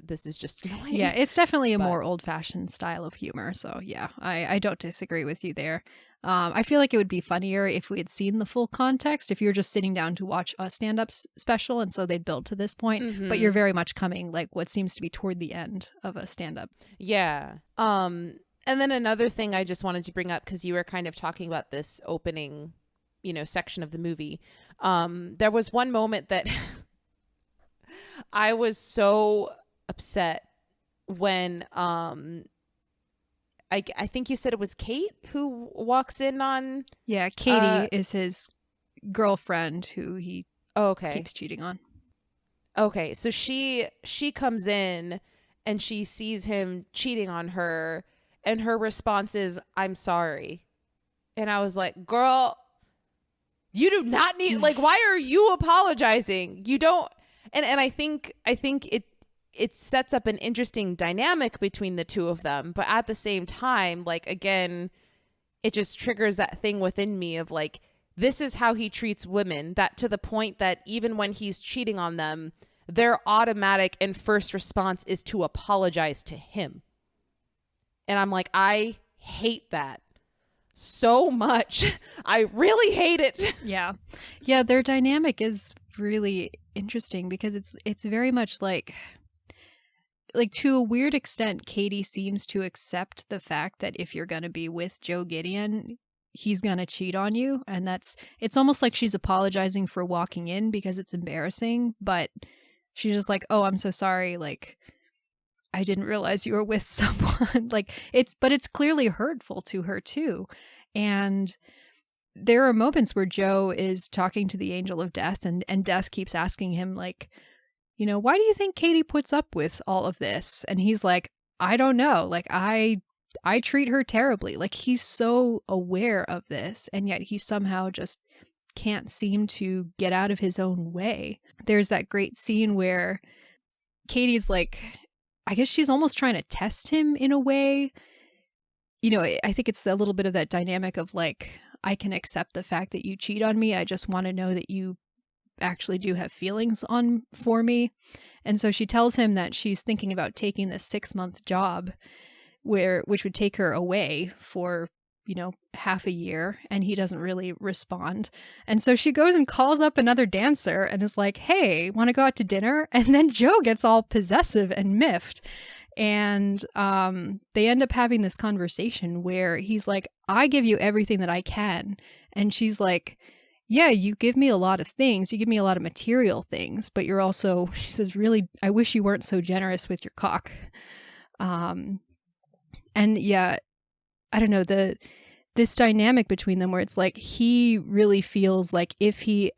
this is just annoying. Yeah, it's definitely a more old-fashioned style of humor. So yeah, I don't disagree with you there. I feel like it would be funnier if we had seen the full context, if you're just sitting down to watch a stand-up special, and so they'd build to this point. Mm-hmm. But you're very much coming like what seems to be toward the end of a stand-up. Yeah. And then another thing I just wanted to bring up, because you were kind of talking about this opening, section of the movie. There was one moment that I was so upset when I think you said it was Kate who walks in on. Yeah, Katie is his girlfriend who he keeps cheating on. Okay, so she comes in and she sees him cheating on her. And her response is, "I'm sorry." And I was like, girl, you do not need, like, why are you apologizing? You don't. And I think it sets up an interesting dynamic between the two of them. But at the same time, like, again, it just triggers that thing within me of like, this is how he treats women, that to the point that even when he's cheating on them, their automatic and first response is to apologize to him. And I'm like, I hate that so much. I really hate it. Yeah. Yeah, their dynamic is really interesting, because it's very much like to a weird extent, Katie seems to accept the fact that if you're going to be with Joe Gideon, he's going to cheat on you. And it's almost like she's apologizing for walking in because it's embarrassing, but she's just like, oh, I'm so sorry. Like, I didn't realize you were with someone. Like, it's clearly hurtful to her too. And there are moments where Joe is talking to the angel of death, and death keeps asking him, like, why do you think Katie puts up with all of this? And he's like, I don't know. Like, I treat her terribly. Like, he's so aware of this, and yet he somehow just can't seem to get out of his own way. There's that great scene where Katie's like, I guess she's almost trying to test him in a way. I think it's a little bit of that dynamic of like, I can accept the fact that you cheat on me. I just want to know that you actually do have feelings for me. And so she tells him that she's thinking about taking this 6-month job which would take her away for, half a year, and he doesn't really respond. And so she goes and calls up another dancer and is like, hey, want to go out to dinner? And then Joe gets all possessive and miffed. And they end up having this conversation where he's like, I give you everything that I can. And she's like, yeah, you give me a lot of things. You give me a lot of material things, but you're also, she says, really, I wish you weren't so generous with your cock. And yeah, I don't know, this dynamic between them where it's like, he really feels like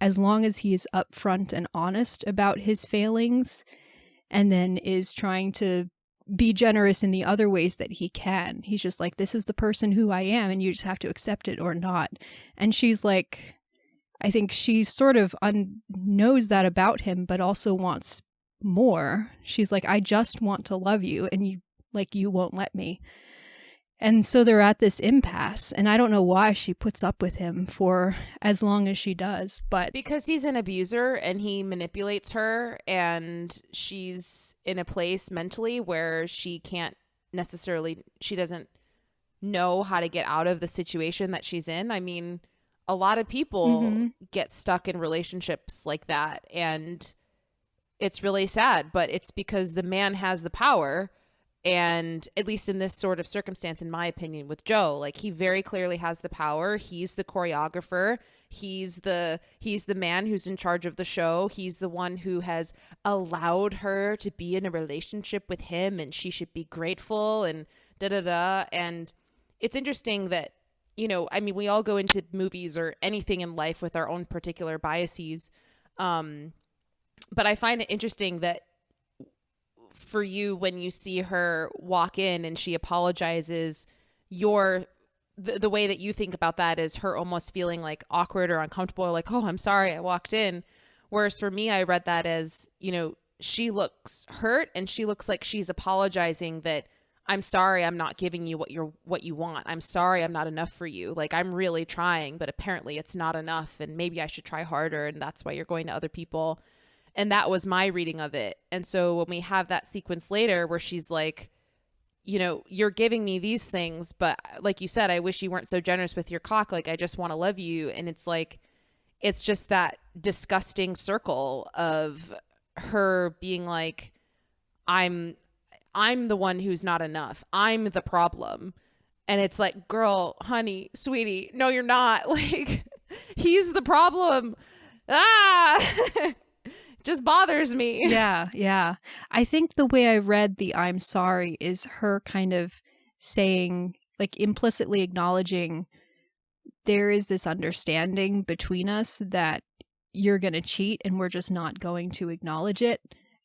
as long as he is upfront and honest about his failings, and then is trying to be generous in the other ways that he can. He's just like, this is the person who I am, and you just have to accept it or not. And she's like, I think she sort of knows that about him, but also wants more. She's like, I just want to love you, and you won't let me. And so they're at this impasse, and I don't know why she puts up with him for as long as she does, but because he's an abuser and he manipulates her, and she's in a place mentally where she doesn't know how to get out of the situation that she's in. I mean, a lot of people get stuck in relationships like that, and it's really sad, but it's because the man has the power. And at least in this sort of circumstance, in my opinion, with Joe, like, he very clearly has the power. He's the choreographer. He's the man who's in charge of the show. He's the one who has allowed her to be in a relationship with him, and she should be grateful and da-da-da. And it's interesting that, you know, I mean, we all go into movies or anything in life with our own particular biases. But I find it interesting that for you, when you see her walk in and she apologizes, the way that you think about that is her almost feeling like awkward or uncomfortable, or like, oh, I'm sorry I walked in. Whereas for me, I read that as, you know, she looks hurt and she looks like she's apologizing that, I'm sorry I'm not giving you what you want. I'm sorry I'm not enough for you. Like, I'm really trying, but apparently it's not enough, and maybe I should try harder, and that's why you're going to other people. And that was my reading of it. And so when we have that sequence later where she's like, you know, you're giving me these things, but like you said, I wish you weren't so generous with your cock. Like, I just want to love you. And it's like, it's just that disgusting circle of her being like, I'm the one who's not enough. I'm the problem. And it's like, girl, honey, sweetie, no, you're not. Like, he's the problem. Just bothers me. Yeah. I think the way I read the I'm sorry is her kind of saying, like, implicitly acknowledging there is this understanding between us that you're going to cheat and we're just not going to acknowledge it.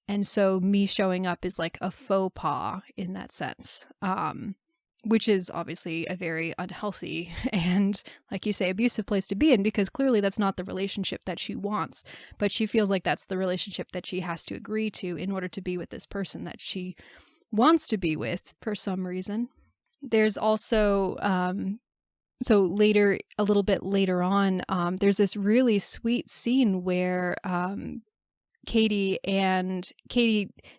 And so me showing up is like a faux pas in that sense. Which is obviously a very unhealthy and, like you say, abusive place to be in, because clearly that's not the relationship that she wants. But she feels like that's the relationship that she has to agree to in order to be with this person that she wants to be with for some reason. There's also, so later, a little bit later on, there's this really sweet scene where Katie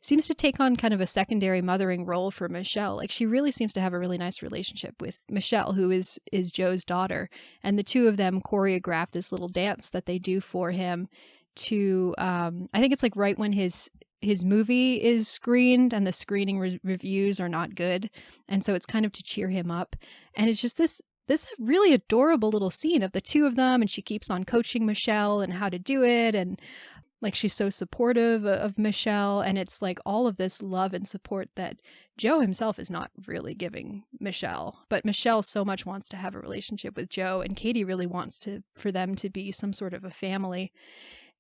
seems to take on kind of a secondary mothering role for Michelle. Like, she really seems to have a really nice relationship with Michelle, who is Joe's daughter. And the two of them choreograph this little dance that they do for him to, I think it's like right when his movie is screened and the screening reviews are not good. And so it's kind of to cheer him up. And it's just this really adorable little scene of the two of them. And she keeps on coaching Michelle and how to do it. And like, she's so supportive of Michelle, and it's like all of this love and support that Joe himself is not really giving Michelle. But Michelle so much wants to have a relationship with Joe, and Katie really wants for them to be some sort of a family.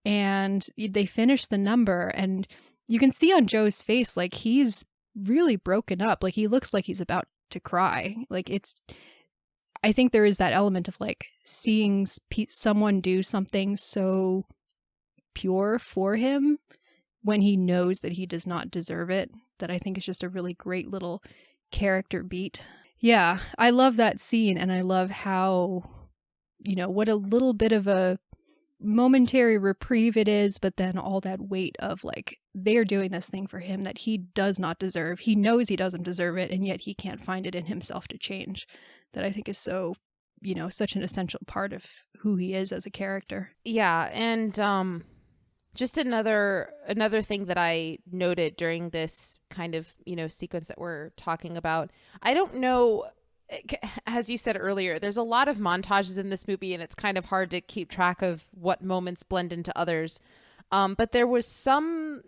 And they finish the number, and you can see on Joe's face, like, he's really broken up. Like, he looks like he's about to cry. Like, I think there is that element of, like, seeing someone do something so pure for him when he knows that he does not deserve it, that I think is just a really great little character beat. Yeah, I love that scene, and I love how, you know, what a little bit of a momentary reprieve it is, but then all that weight of, like, they're doing this thing for him that he does not deserve. He knows he doesn't deserve it, and yet he can't find it in himself to change. That I think is so, you know, such an essential part of who he is as a character. Yeah, and just another thing that I noted during this kind of, you know, sequence that we're talking about. I don't know, as you said earlier, there's a lot of montages in this movie, and it's kind of hard to keep track of what moments blend into others. But there was some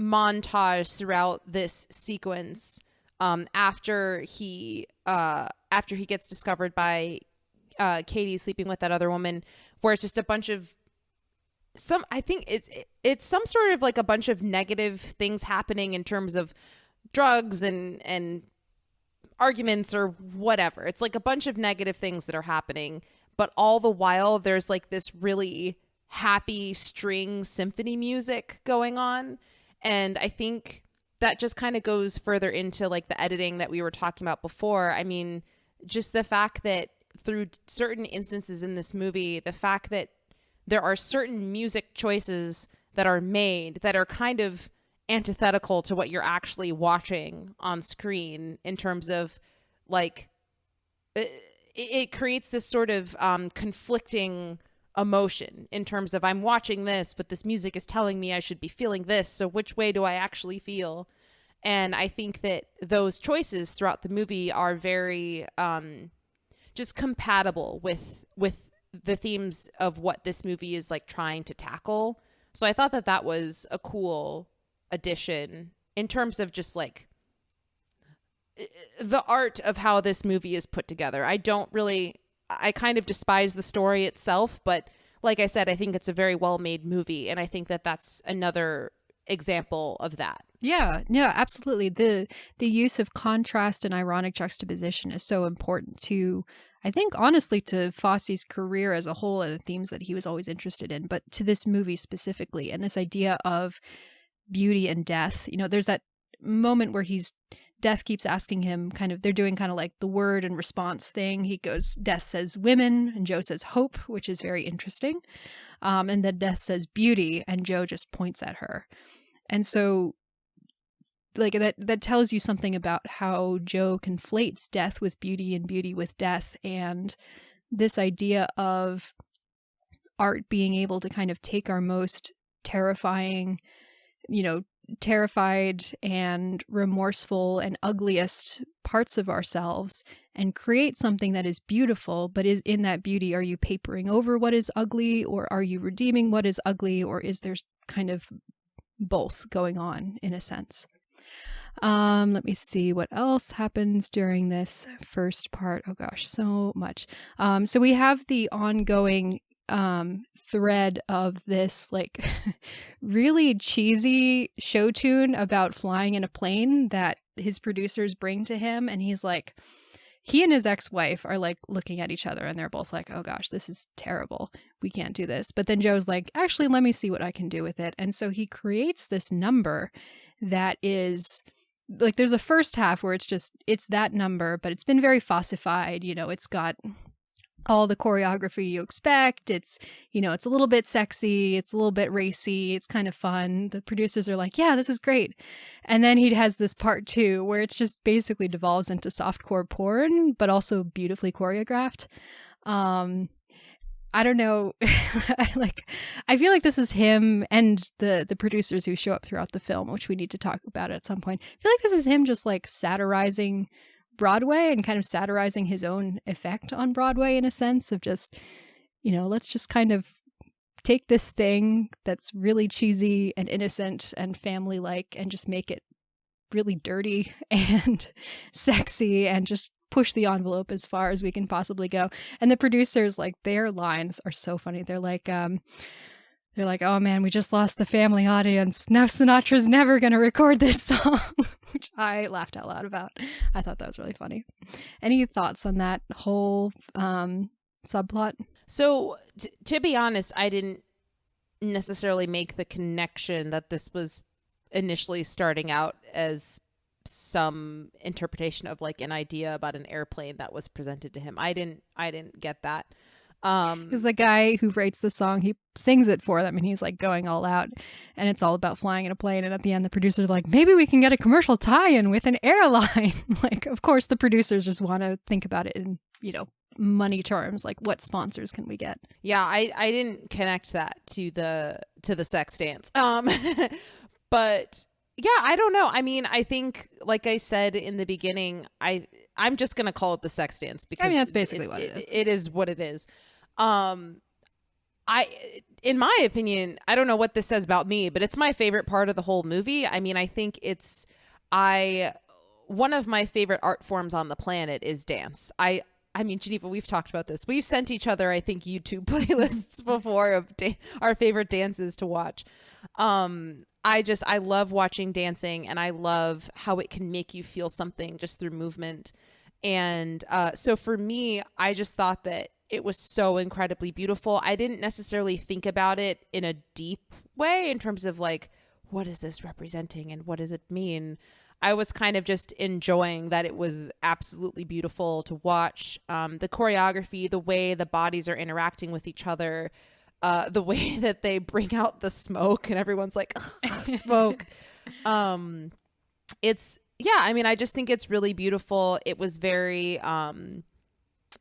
montage throughout this sequence after he gets discovered by Katie sleeping with that other woman, where it's just a bunch of I think it's some sort of like a bunch of negative things happening in terms of drugs and arguments or whatever. It's like a bunch of negative things that are happening, but all the while there's like this really happy string symphony music going on. And I think that just kind of goes further into like the editing that we were talking about before. I mean, just the fact that through certain instances in this movie, the fact that there are certain music choices that are made that are kind of antithetical to what you're actually watching on screen, in terms of like it creates this sort of conflicting emotion in terms of, I'm watching this, but this music is telling me I should be feeling this. So which way do I actually feel? And I think that those choices throughout the movie are very just compatible with the themes of what this movie is like trying to tackle. So I thought that that was a cool addition in terms of just like the art of how this movie is put together. I kind of despise the story itself, but like I said, I think it's a very well-made movie, and I think that that's another example of that. Yeah, absolutely. The use of contrast and ironic juxtaposition is so important to, I think, honestly, to Fosse's career as a whole and the themes that he was always interested in, but to this movie specifically, and this idea of beauty and death. You know, there's that moment where Death keeps asking him they're doing kind of like the word and response thing. He goes, Death says women, and Joe says hope, which is very interesting. And then Death says beauty, and Joe just points at her. And so like that tells you something about how Joe conflates death with beauty and beauty with death. And this idea of art being able to kind of take our most terrifying, terrified and remorseful and ugliest parts of ourselves and create something that is beautiful, but is in that beauty, are you papering over what is ugly, or are you redeeming what is ugly, or is there kind of both going on in a sense? Let me see what else happens during this first part. Oh gosh, so much. So we have the ongoing thread of this like really cheesy show tune about flying in a plane that his producers bring to him, and he's like, he and his ex-wife are like looking at each other and they're both like, oh gosh, this is terrible, we can't do this. But then Joe's like, actually, let me see what I can do with it. And so he creates this number that is like, there's a first half where it's that number, but it's been very Fossified. It's got all the choreography you expect. It's, it's a little bit sexy. It's a little bit racy. It's kind of fun. The producers are like, yeah, this is great. And then he has this part 2 where it's just basically devolves into softcore porn, but also beautifully choreographed. I don't know. I feel like this is him and the producers who show up throughout the film, which we need to talk about at some point. I feel like this is him just like satirizing Broadway and kind of satirizing his own effect on Broadway, in a sense of just, let's just kind of take this thing that's really cheesy and innocent and family-like and just make it really dirty and sexy and just push the envelope as far as we can possibly go. And the producers, like, their lines are so funny. They're like, oh man, we just lost the family audience. Now Sinatra's never going to record this song, which I laughed out loud about. I thought that was really funny. Any thoughts on that whole subplot? So to be honest, I didn't necessarily make the connection that this was initially starting out as some interpretation of like an idea about an airplane that was presented to him. I didn't get that. Because the guy who writes the song, he sings it for them and he's like going all out, and it's all about flying in a plane. And at the end, the producers are like, maybe we can get a commercial tie-in with an airline. Like, of course, the producers just want to think about it in, money terms. Like, what sponsors can we get? Yeah, I didn't connect that to the sex dance. But yeah, I don't know. I mean, I think, like I said in the beginning, I'm just going to call it the sex dance because that's basically what it is. It is what it is. In my opinion, I don't know what this says about me, but it's my favorite part of the whole movie. I mean, I think one of my favorite art forms on the planet is dance. I I mean, Geneva, we've talked about this. We've sent each other, I think, YouTube playlists before of our favorite dances to watch. I love watching dancing, and I love how it can make you feel something just through movement. And so for me, I just thought that it was so incredibly beautiful. I didn't necessarily think about it in a deep way in terms of like, what is this representing and what does it mean? I was kind of just enjoying that it was absolutely beautiful to watch. The choreography, the way the bodies are interacting with each other, the way that they bring out the smoke and everyone's like, smoke. I just think it's really beautiful. It was very,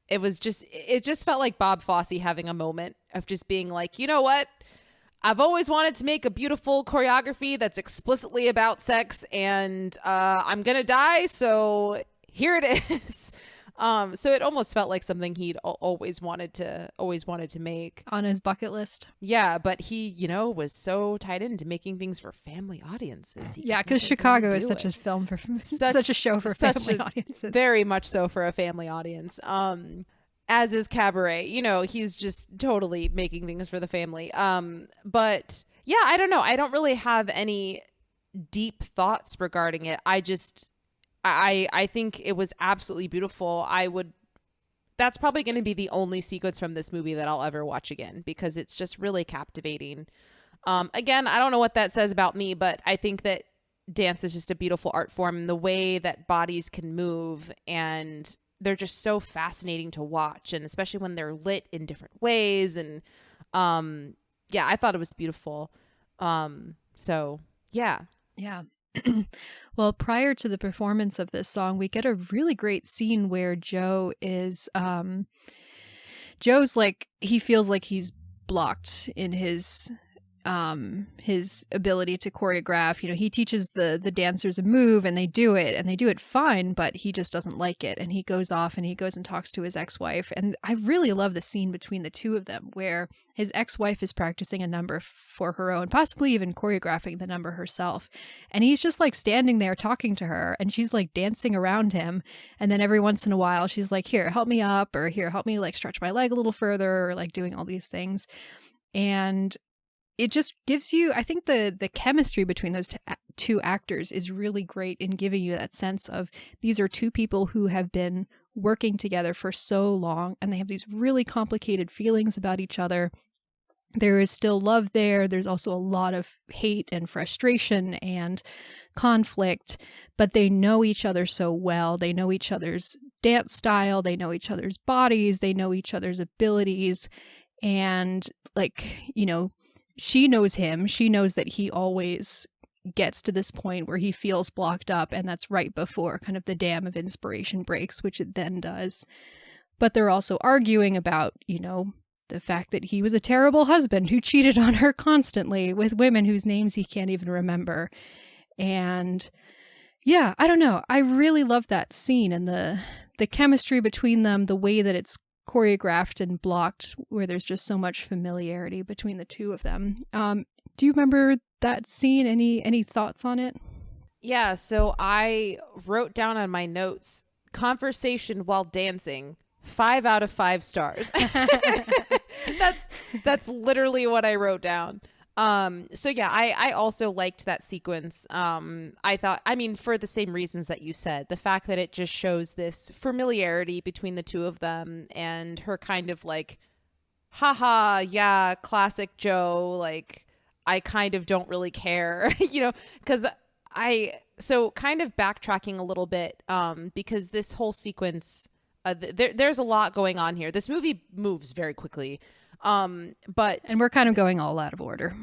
it just felt like Bob Fosse having a moment of just being like, you know what? I've always wanted to make a beautiful choreography that's explicitly about sex, and I'm gonna die, so here it is. So it almost felt like something he'd always wanted to make on his bucket list. Yeah, but he, was so tied into making things for family audiences. Yeah, because Chicago is such a film for such a show for family audiences. Very much so for a family audience. As is Cabaret, he's just totally making things for the family. But yeah, I don't know. I don't really have any deep thoughts regarding it. I think it was absolutely beautiful. That's probably going to be the only sequence from this movie that I'll ever watch again, because it's just really captivating. Again, I don't know what that says about me, but I think that dance is just a beautiful art form, and the way that bodies can move, and they're just so fascinating to watch, and especially when they're lit in different ways. And I thought it was beautiful. So yeah. Yeah. Well, prior to the performance of this song, we get a really great scene where Joe is Joe's like, he feels like he's blocked in his ability to choreograph. He teaches the dancers a move, and they do it fine, but he just doesn't like it, and he goes off and he goes and talks to his ex-wife. And I really love the scene between the two of them where his ex-wife is practicing a number for her own, possibly even choreographing the number herself, and he's just like standing there talking to her, and she's like dancing around him, and then every once in a while she's like, here, help me up, or here, help me like stretch my leg a little further, or like doing all these things. And it just gives you, I think the chemistry between those two actors is really great in giving you that sense of these are two people who have been working together for so long, and they have these really complicated feelings about each other. There is still love there. There's also a lot of hate and frustration and conflict, but they know each other so well. They know each other's dance style. They know each other's bodies. They know each other's abilities. And she knows him. She knows that he always gets to this point where he feels blocked up, and that's right before kind of the dam of inspiration breaks, which it then does. But they're also arguing about, the fact that he was a terrible husband who cheated on her constantly with women whose names he can't even remember. And yeah, I don't know. I really love that scene, and the chemistry between them, the way that it's choreographed and blocked, where there's just so much familiarity between the two of them. Do you remember that scene? Any thoughts on it? Yeah, so I wrote down on my notes, conversation while dancing, 5 out of 5 stars. That's literally what I wrote down. So yeah, I also liked that sequence. I thought, for the same reasons that you said, the fact that it just shows this familiarity between the two of them, and her kind of like, haha, yeah, classic Joe, like, I kind of don't really care, because so kind of backtracking a little bit, because this whole sequence, there's a lot going on here. This movie moves very quickly. And we're kind of going all out of order.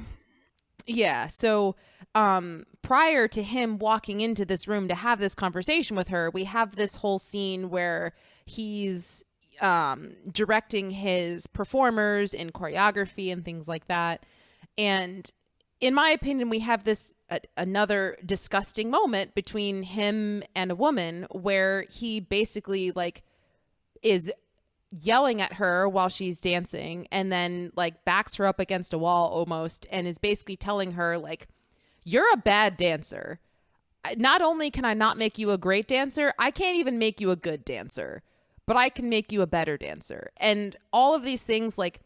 Yeah. So prior to him walking into this room to have this conversation with her, we have this whole scene where he's directing his performers in choreography and things like that. And in my opinion, we have this another disgusting moment between him and a woman where he basically like is yelling at her while she's dancing, and then like backs her up against a wall almost, and is basically telling her like, you're a bad dancer. Not only can I not make you a great dancer, I can't even make you a good dancer. but I can make you a better dancer. And all of these things, like,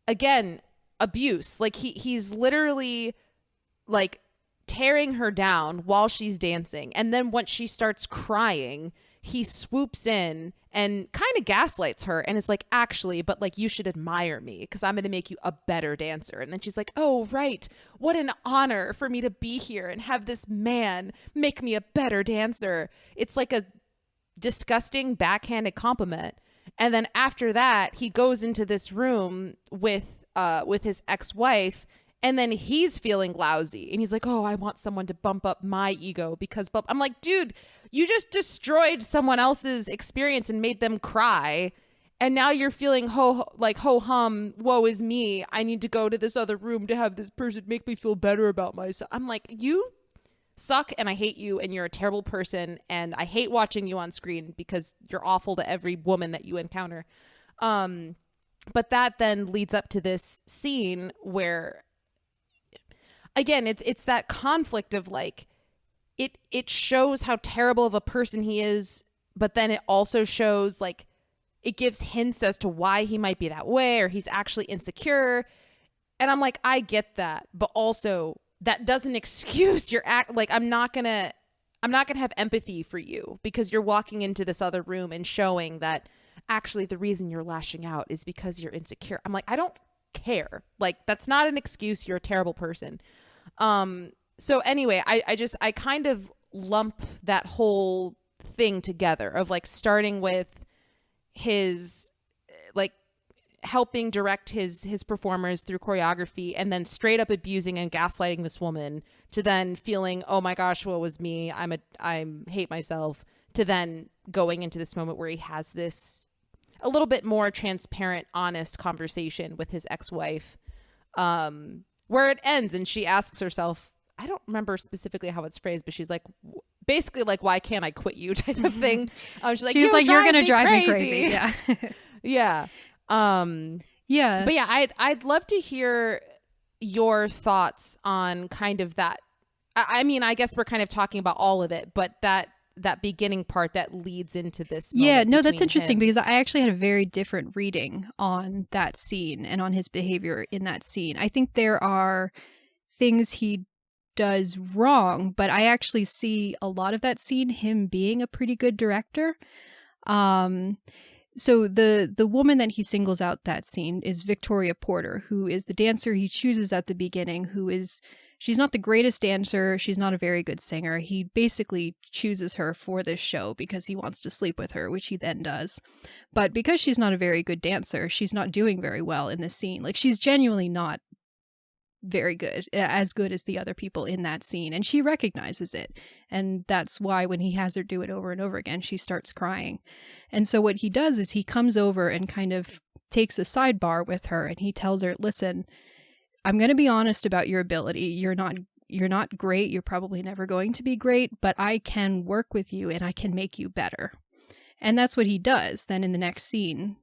again, abuse. Like he's literally like tearing her down while she's dancing. And then once she starts crying, he swoops in and kind of gaslights her and is like, actually, but like, you should admire me because I'm going to make you a better dancer. And then she's like, oh, right. What an honor for me to be here and have this man make me a better dancer. It's like a disgusting backhanded compliment. And then after that, he goes into this room with his ex-wife, and then he's feeling lousy. And he's like, oh, I want someone to bump up my ego because I'm like, dude, you just destroyed someone else's experience and made them cry. And now you're feeling ho-hum, woe is me. I need to go to this other room to have this person make me feel better about myself. I'm like, you suck and I hate you and you're a terrible person and I hate watching you on screen because you're awful to every woman that you encounter. But that then leads up to this scene where, again, it's that conflict of like, it shows how terrible of a person he is, but then it also shows like, it gives hints as to why he might be that way or he's actually insecure. And I'm like, I get that, but also that doesn't excuse your act. Like, I'm not gonna have empathy for you because you're walking into this other room and showing that actually the reason you're lashing out is because you're insecure. I'm like, I don't care. Like, that's not an excuse. You're a terrible person. So anyway, I kind of lump that whole thing together of like starting with his like helping direct his performers through choreography and then straight up abusing and gaslighting this woman to then feeling, oh my gosh, what was me? I hate myself, to then going into this moment where he has this a little bit more transparent, honest conversation with his ex-wife, where it ends and she asks herself, I don't remember specifically how it's phrased, but she's like, basically like, why can't I quit you type of thing. She's like, you're going to drive me crazy. Yeah. Yeah. Yeah. But yeah, I'd love to hear your thoughts on kind of that. I mean, I guess we're kind of talking about all of it, but that beginning part that leads into this. Yeah, no, that's interesting because I actually had a very different reading on that scene and on his behavior in that scene. I think there are things he does wrong, but I actually see a lot of that scene him being a pretty good director. So the woman that he singles out that scene is Victoria Porter, who is the dancer he chooses at the beginning, she's not the greatest dancer. She's not a very good singer. He basically chooses her for this show because he wants to sleep with her, which he then does. But because she's not a very good dancer, she's not doing very well in this scene. Like, she's genuinely not very good, as good as the other people in that scene. And she recognizes it. And that's why when he has her do it over and over again, she starts crying. And so what he does is he comes over and kind of takes a sidebar with her and he tells her, listen, I'm going to be honest about your ability. You're not great. You're probably never going to be great, but I can work with you and I can make you better. And that's what he does. Then in the next scene,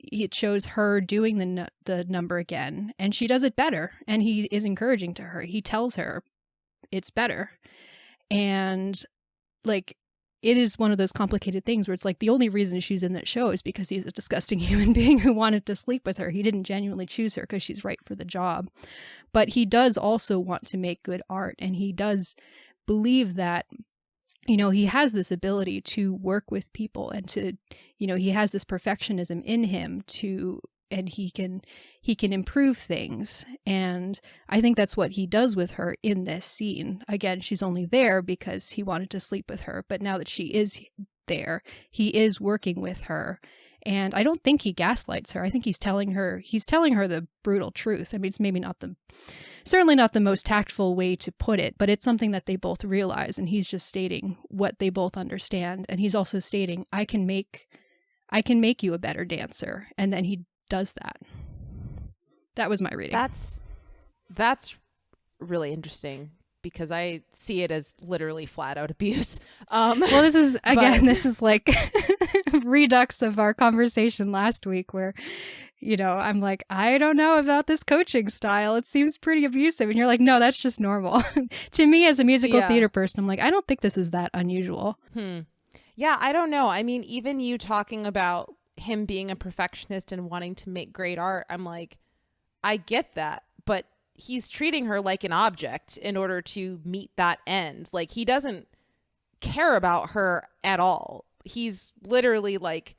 it shows her doing the number again, and she does it better. And he is encouraging to her. He tells her it's better. And like, it is one of those complicated things where it's like the only reason she's in that show is because he's a disgusting human being who wanted to sleep with her. He didn't genuinely choose her because she's right for the job. But he does also want to make good art, and he does believe that, you know, he has this ability to work with people and to, you know, he has this perfectionism in him and he can improve things. And I think that's what he does with her in this scene. Again, she's only there because he wanted to sleep with her, but now that she is there, he is working with her. And I don't think he gaslights her. I think he's telling her the brutal truth. I mean, it's certainly not the most tactful way to put it, but it's something that they both realize, and he's just stating what they both understand. And he's also stating, I can make you a better dancer. And then he does that. That was my reading. That's really interesting because I see it as literally flat out abuse. Well, this is like redux of our conversation last week where, you know, I'm like, I don't know about this coaching style. It seems pretty abusive. And you're like, no, that's just normal. To me as a musical theater person, I'm like, I don't think this is that unusual. Yeah, I don't know. I mean, even you talking about him being a perfectionist and wanting to make great art, I'm like, I get that, but he's treating her like an object in order to meet that end. Like, he doesn't care about her at all. He's literally like,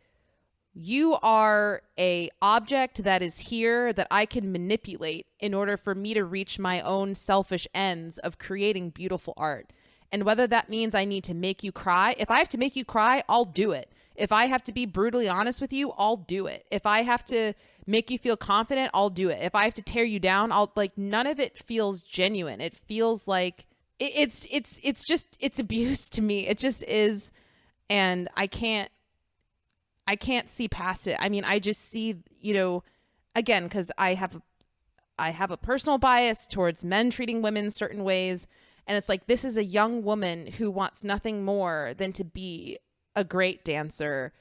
you are a object that is here that I can manipulate in order for me to reach my own selfish ends of creating beautiful art. And whether that means I need to make you cry, if I have to make you cry, I'll do it. If I have to be brutally honest with you, I'll do it. If I have to make you feel confident, I'll do it. If I have to tear you down, I'll like, none of it feels genuine. It feels like it's abuse to me. It just is. And I can't see past it. I mean, I just see, you know, again, because I have a personal bias towards men treating women certain ways. And it's like, this is a young woman who wants nothing more than to be a great dancer.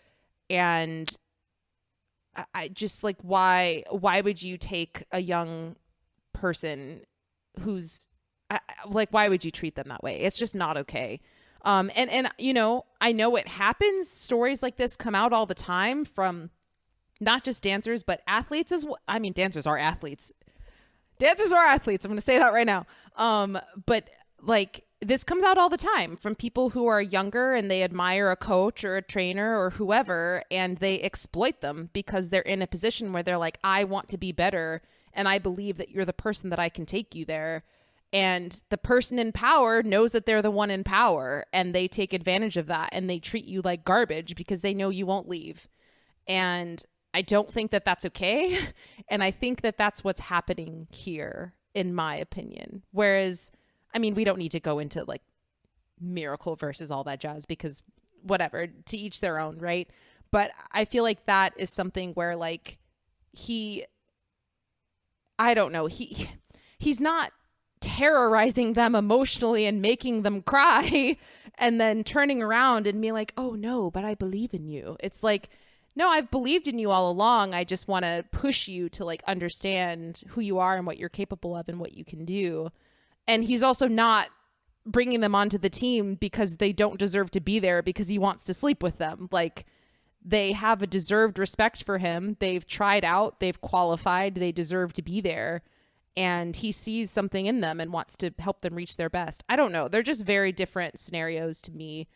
And I just like, why would you take a young person who's like, why would you treat them that way? It's just not okay. And you know, I know it happens. Stories like this come out all the time from not just dancers, but athletes as well. I mean, dancers are athletes. Dancers are athletes. I'm going to say that right now. But like, this comes out all the time from people who are younger and they admire a coach or a trainer or whoever, and they exploit them because they're in a position where they're like, I want to be better, and I believe that you're the person that I can take you there. And the person in power knows that they're the one in power, and they take advantage of that, and they treat you like garbage because they know you won't leave. And I don't think that that's okay. And I think that that's what's happening here, in my opinion. Whereas, I mean, we don't need to go into like miracle versus all that jazz, because whatever, to each their own, right? But I feel like that is something where like I don't know, he's not terrorizing them emotionally and making them cry and then turning around and being like, oh no, but I believe in you. It's like, no, I've believed in you all along. I just want to push you to like understand who you are and what you're capable of and what you can do. And he's also not bringing them onto the team because they don't deserve to be there because he wants to sleep with them. Like, they have a deserved respect for him. They've tried out, they've qualified, they deserve to be there. And he sees something in them and wants to help them reach their best. I don't know. They're just very different scenarios to me.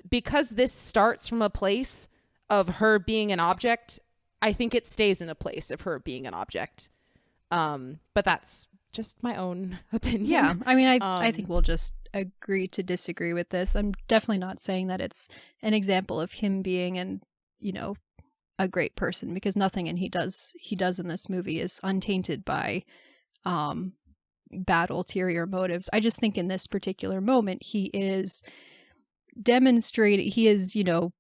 Because this starts from a place of her being an object, I think it stays in a place of her being an object. But that's just my own opinion. Yeah, I mean, I think we'll just agree to disagree with this. I'm definitely not saying that it's an example of him being a great person, because nothing he does in this movie is untainted by bad ulterior motives. I just think in this particular moment, he is demonstrating,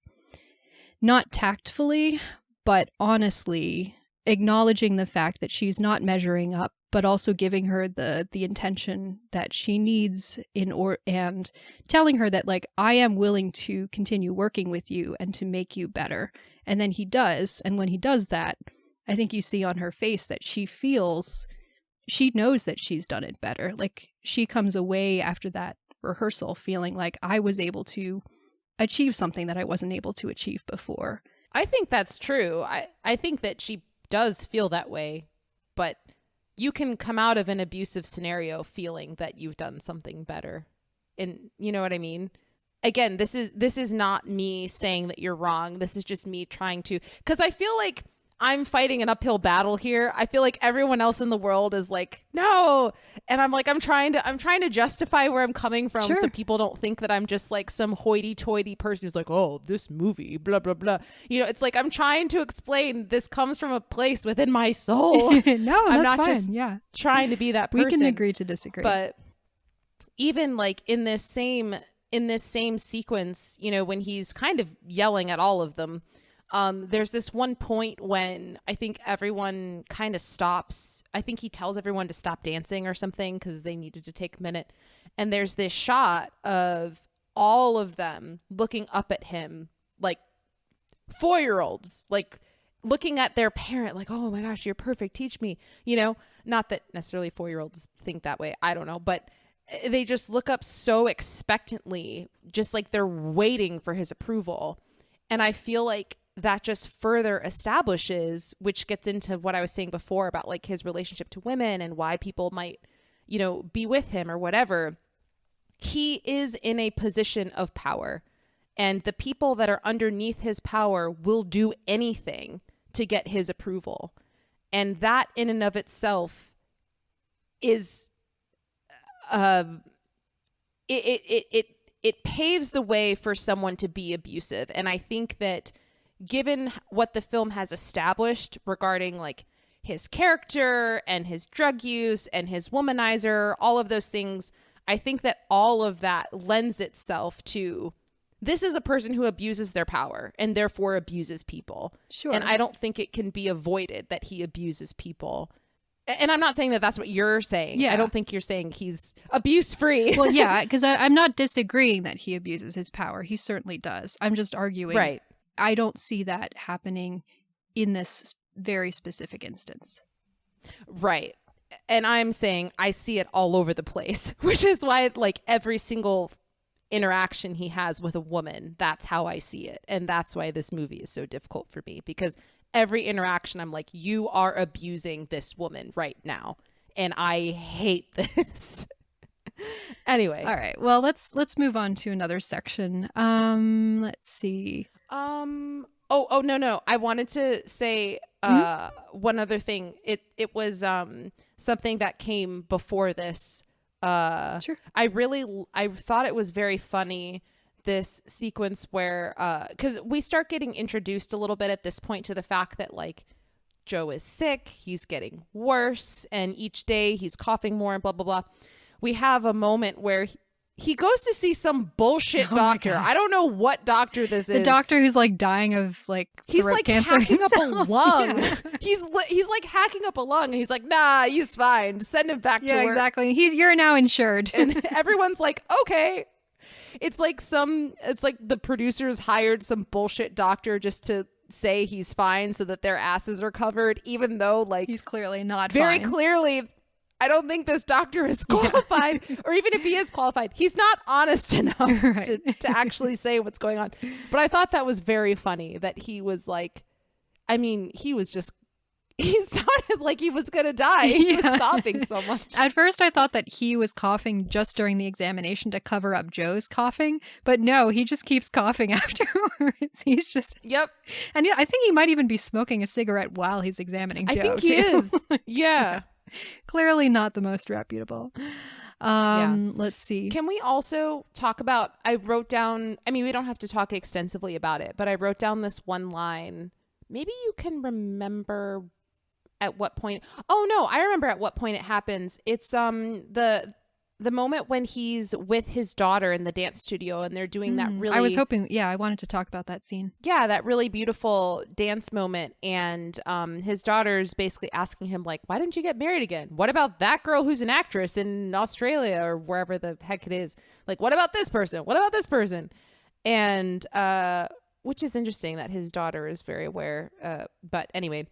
not tactfully, but honestly acknowledging the fact that she's not measuring up, but also giving her the intention that she needs and telling her that, like, I am willing to continue working with you and to make you better. And then he does. And when he does that, I think you see on her face that she knows that she's done it better. Like, she comes away after that rehearsal feeling like, I was able to achieve something that I wasn't able to achieve before. I think that's true. I think that she does feel that way, but you can come out of an abusive scenario feeling that you've done something better. And you know what I mean? Again, this is not me saying that you're wrong. This is just me trying to, because I feel like I'm fighting an uphill battle here. I feel like everyone else in the world is like, no. And I'm like, I'm trying to justify where I'm coming from. Sure. So people don't think that I'm just like some hoity-toity person who's like, oh, this movie, blah, blah, blah. It's like, I'm trying to explain this comes from a place within my soul. No, I'm that's not fine. just yeah. trying to be that person. We can agree to disagree. But even like in this same sequence, when he's kind of yelling at all of them, there's this one point when I think everyone kind of stops. I think he tells everyone to stop dancing or something because they needed to take a minute. And there's this shot of all of them looking up at him like 4-year-olds, like looking at their parent like, oh my gosh, you're perfect. Teach me, not that necessarily 4-year-olds think that way. I don't know. But they just look up so expectantly, just like they're waiting for his approval. And I feel like that just further establishes, which gets into what I was saying before about like his relationship to women and why people might, you know, be with him or whatever. He is in a position of power, and the people that are underneath his power will do anything to get his approval. And that in and of itself is, it paves the way for someone to be abusive. And I think that given what the film has established regarding like his character and his drug use and his womanizer, all of those things, I think that all of that lends itself to, this is a person who abuses their power and therefore abuses people. Sure. And I don't think it can be avoided that he abuses people. And I'm not saying that that's what you're saying. Yeah. I don't think you're saying he's abuse free. Well, yeah, because I'm not disagreeing that he abuses his power. He certainly does. I'm just arguing. Right. I don't see that happening in this very specific instance. Right. And I'm saying I see it all over the place, which is why like every single interaction he has with a woman, that's how I see it. And that's why this movie is so difficult for me, because every interaction I'm like, you are abusing this woman right now, and I hate this. Anyway. All right. Well, let's move on to another section. Let's see. Oh no. I wanted to say one other thing. It was something that came before this. Sure. I thought it was very funny, this sequence where because we start getting introduced a little bit at this point to the fact that like Joe is sick, he's getting worse, and each day he's coughing more and blah blah blah. We have a moment where he goes to see some bullshit doctor. I don't know what doctor this is. The doctor who's like dying of like he's throat like cancer hacking up a himself. lung. Yeah. He's like hacking up a lung, and he's like, nah, he's fine. Send him back to Yeah, work. exactly. You're now insured. And everyone's like, okay. It's like the producers hired some bullshit doctor just to say he's fine so that their asses are covered, even though like He's clearly not very fine. clearly, I don't think this doctor is qualified, or even if he is qualified, he's not honest enough Right. to actually say what's going on. But I thought that was very funny that he was like, I mean, he sounded like he was going to die. He was coughing so much. At first, I thought that he was coughing just during the examination to cover up Joe's coughing, but no, he just keeps coughing afterwards. He's just... Yep. And yeah, I think he might even be smoking a cigarette while he's examining Joe. I think he is. Yeah. Clearly not the most reputable. Let's see. Can we also talk about, I wrote down, I mean, we don't have to talk extensively about it, but I wrote down this one line. Maybe you can remember at what point. Oh no, I remember at what point it happens. It's the moment when he's with his daughter in the dance studio and they're doing that really, I was hoping, I wanted to talk about that scene. Yeah, that really beautiful dance moment. And his daughter's basically asking him like, why didn't you get married again? What about that girl who's an actress in Australia or wherever the heck it is? Like, what about this person? What about this person? And which is interesting that his daughter is very aware. But anyway,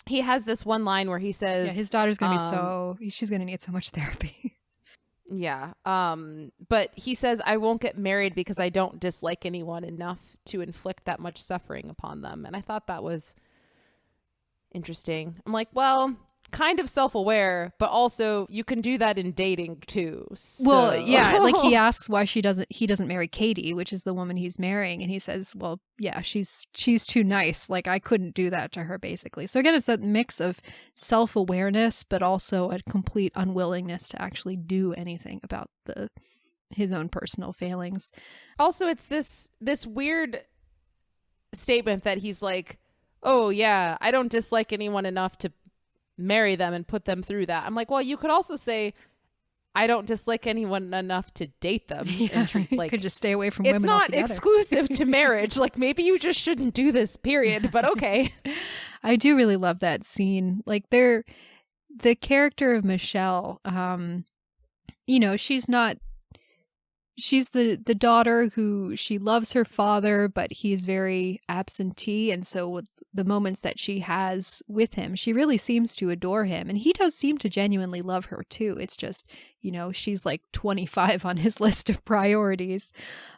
he has this one line where he says, yeah, his daughter's going to be she's going to need so much therapy. Yeah. But he says, I won't get married because I don't dislike anyone enough to inflict that much suffering upon them. And I thought that was interesting. I'm like, well, kind of self-aware, but also you can do that in dating too. So. Well, yeah, like he asks why he doesn't marry Katie, which is the woman he's marrying, and he says, well, yeah, she's too nice. Like I couldn't do that to her, basically. So again, it's that mix of self-awareness, but also a complete unwillingness to actually do anything about his own personal failings. Also, it's this weird statement that he's like, oh yeah, I don't dislike anyone enough to marry them and put them through that. I'm like, well, you could also say, I don't dislike anyone enough to date them. Yeah, and like, could just stay away from women it's not altogether. exclusive to marriage. Like maybe you just shouldn't do this, period. But okay. I do really love that scene. Like the character of Michelle, she's not she's the daughter who she loves her father, but he's very absentee. And so the moments that she has with him, she really seems to adore him. And he does seem to genuinely love her too. It's just, she's like 25 on his list of priorities.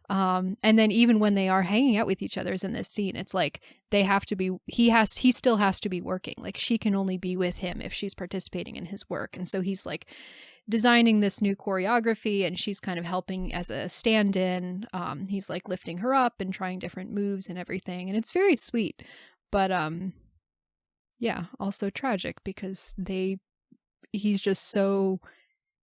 And then even when they are hanging out with each other in this scene, it's like they have to be, he still has to be working. Like she can only be with him if she's participating in his work. And so he's like designing this new choreography and she's kind of helping as a stand-in. He's like lifting her up and trying different moves and everything. And it's very sweet. But yeah, also tragic because he's just so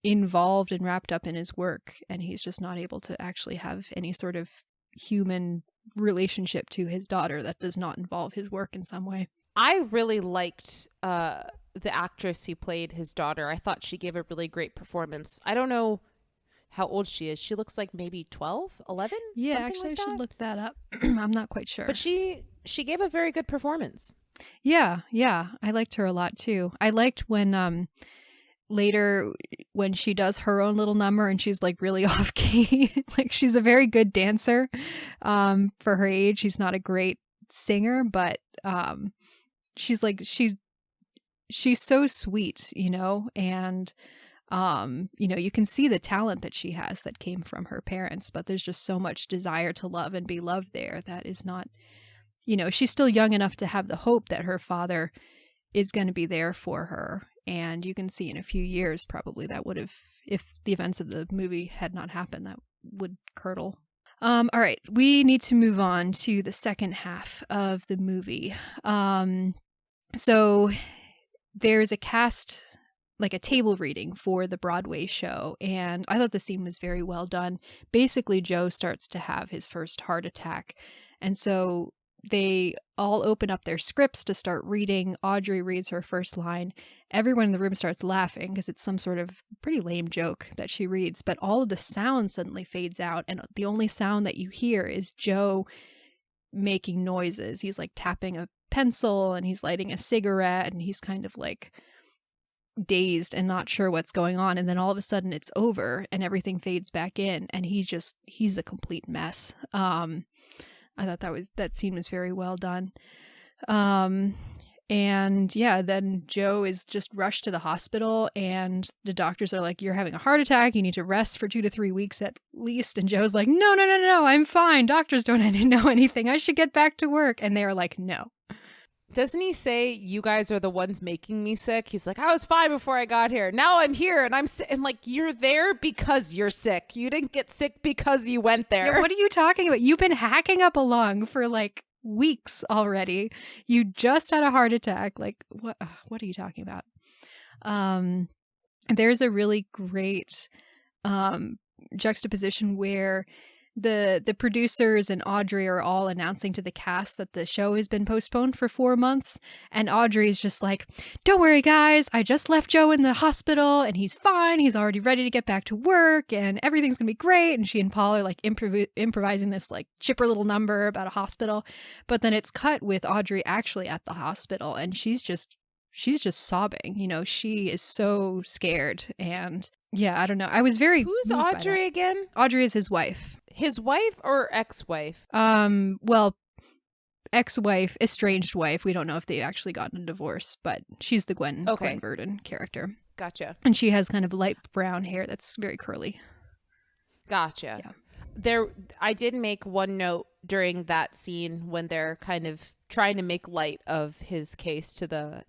involved and wrapped up in his work and he's just not able to actually have any sort of human relationship to his daughter that does not involve his work in some way. I really liked the actress who played his daughter. I thought she gave a really great performance. I don't know how old she is. She looks like maybe 12, 11? Yeah, something actually like I should look that up. I'm not quite sure. But she gave a very good performance. Yeah. I liked her a lot too. I liked when later when she does her own little number and she's like really off key. Like she's a very good dancer for her age. She's not a great singer, but she's so sweet, and you can see the talent that she has that came from her parents, but there's just so much desire to love and be loved there that is not, she's still young enough to have the hope that her father is going to be there for her. And you can see in a few years, probably that would have, if the events of the movie had not happened, that would curdle. All right, we need to move on to the second half of the movie. So there's a cast, like a table reading for the Broadway show, and I thought the scene was very well done. Basically, Joe starts to have his first heart attack, and so they all open up their scripts to start reading. Audrey reads her first line. Everyone in the room starts laughing because it's some sort of pretty lame joke that she reads, but all of the sound suddenly fades out, and the only sound that you hear is Joe making noises. He's like tapping a pencil and he's lighting a cigarette and he's kind of like dazed and not sure what's going on, and then all of a sudden it's over and everything fades back in and he's a complete mess. I thought that scene was very well done. And yeah, then Joe is just rushed to the hospital and the doctors are like, you're having a heart attack. You need to rest for 2 to 3 weeks at least. And Joe's like, no, I'm fine. Doctors don't know anything. I should get back to work. And they are like, no. Doesn't he say, you guys are the ones making me sick? He's like, I was fine before I got here. Now I'm here and I'm sick. And like, you're there because you're sick. You didn't get sick because you went there. Yeah, what are you talking about? You've been hacking up a lung for like weeks already. You just had a heart attack. Like, what are you talking about? There's a really great juxtaposition where the producers and Audrey are all announcing to the cast that the show has been postponed for 4 months. And Audrey's just like, don't worry, guys. I just left Joe in the hospital and he's fine. He's already ready to get back to work and everything's going to be great. And she and Paul are like improvising this like chipper little number about a hospital. But then it's cut with Audrey actually at the hospital and she's just sobbing. She is so scared. And yeah, I don't know. I was very Who's Audrey again? Audrey is his wife. His wife or ex-wife? Well, ex-wife, estranged wife. We don't know if they actually got a divorce, but she's the Gwen Verdon character. Gotcha. And she has kind of light brown hair that's very curly. Gotcha. Yeah. I did make one note during that scene when they're kind of trying to make light of his case to the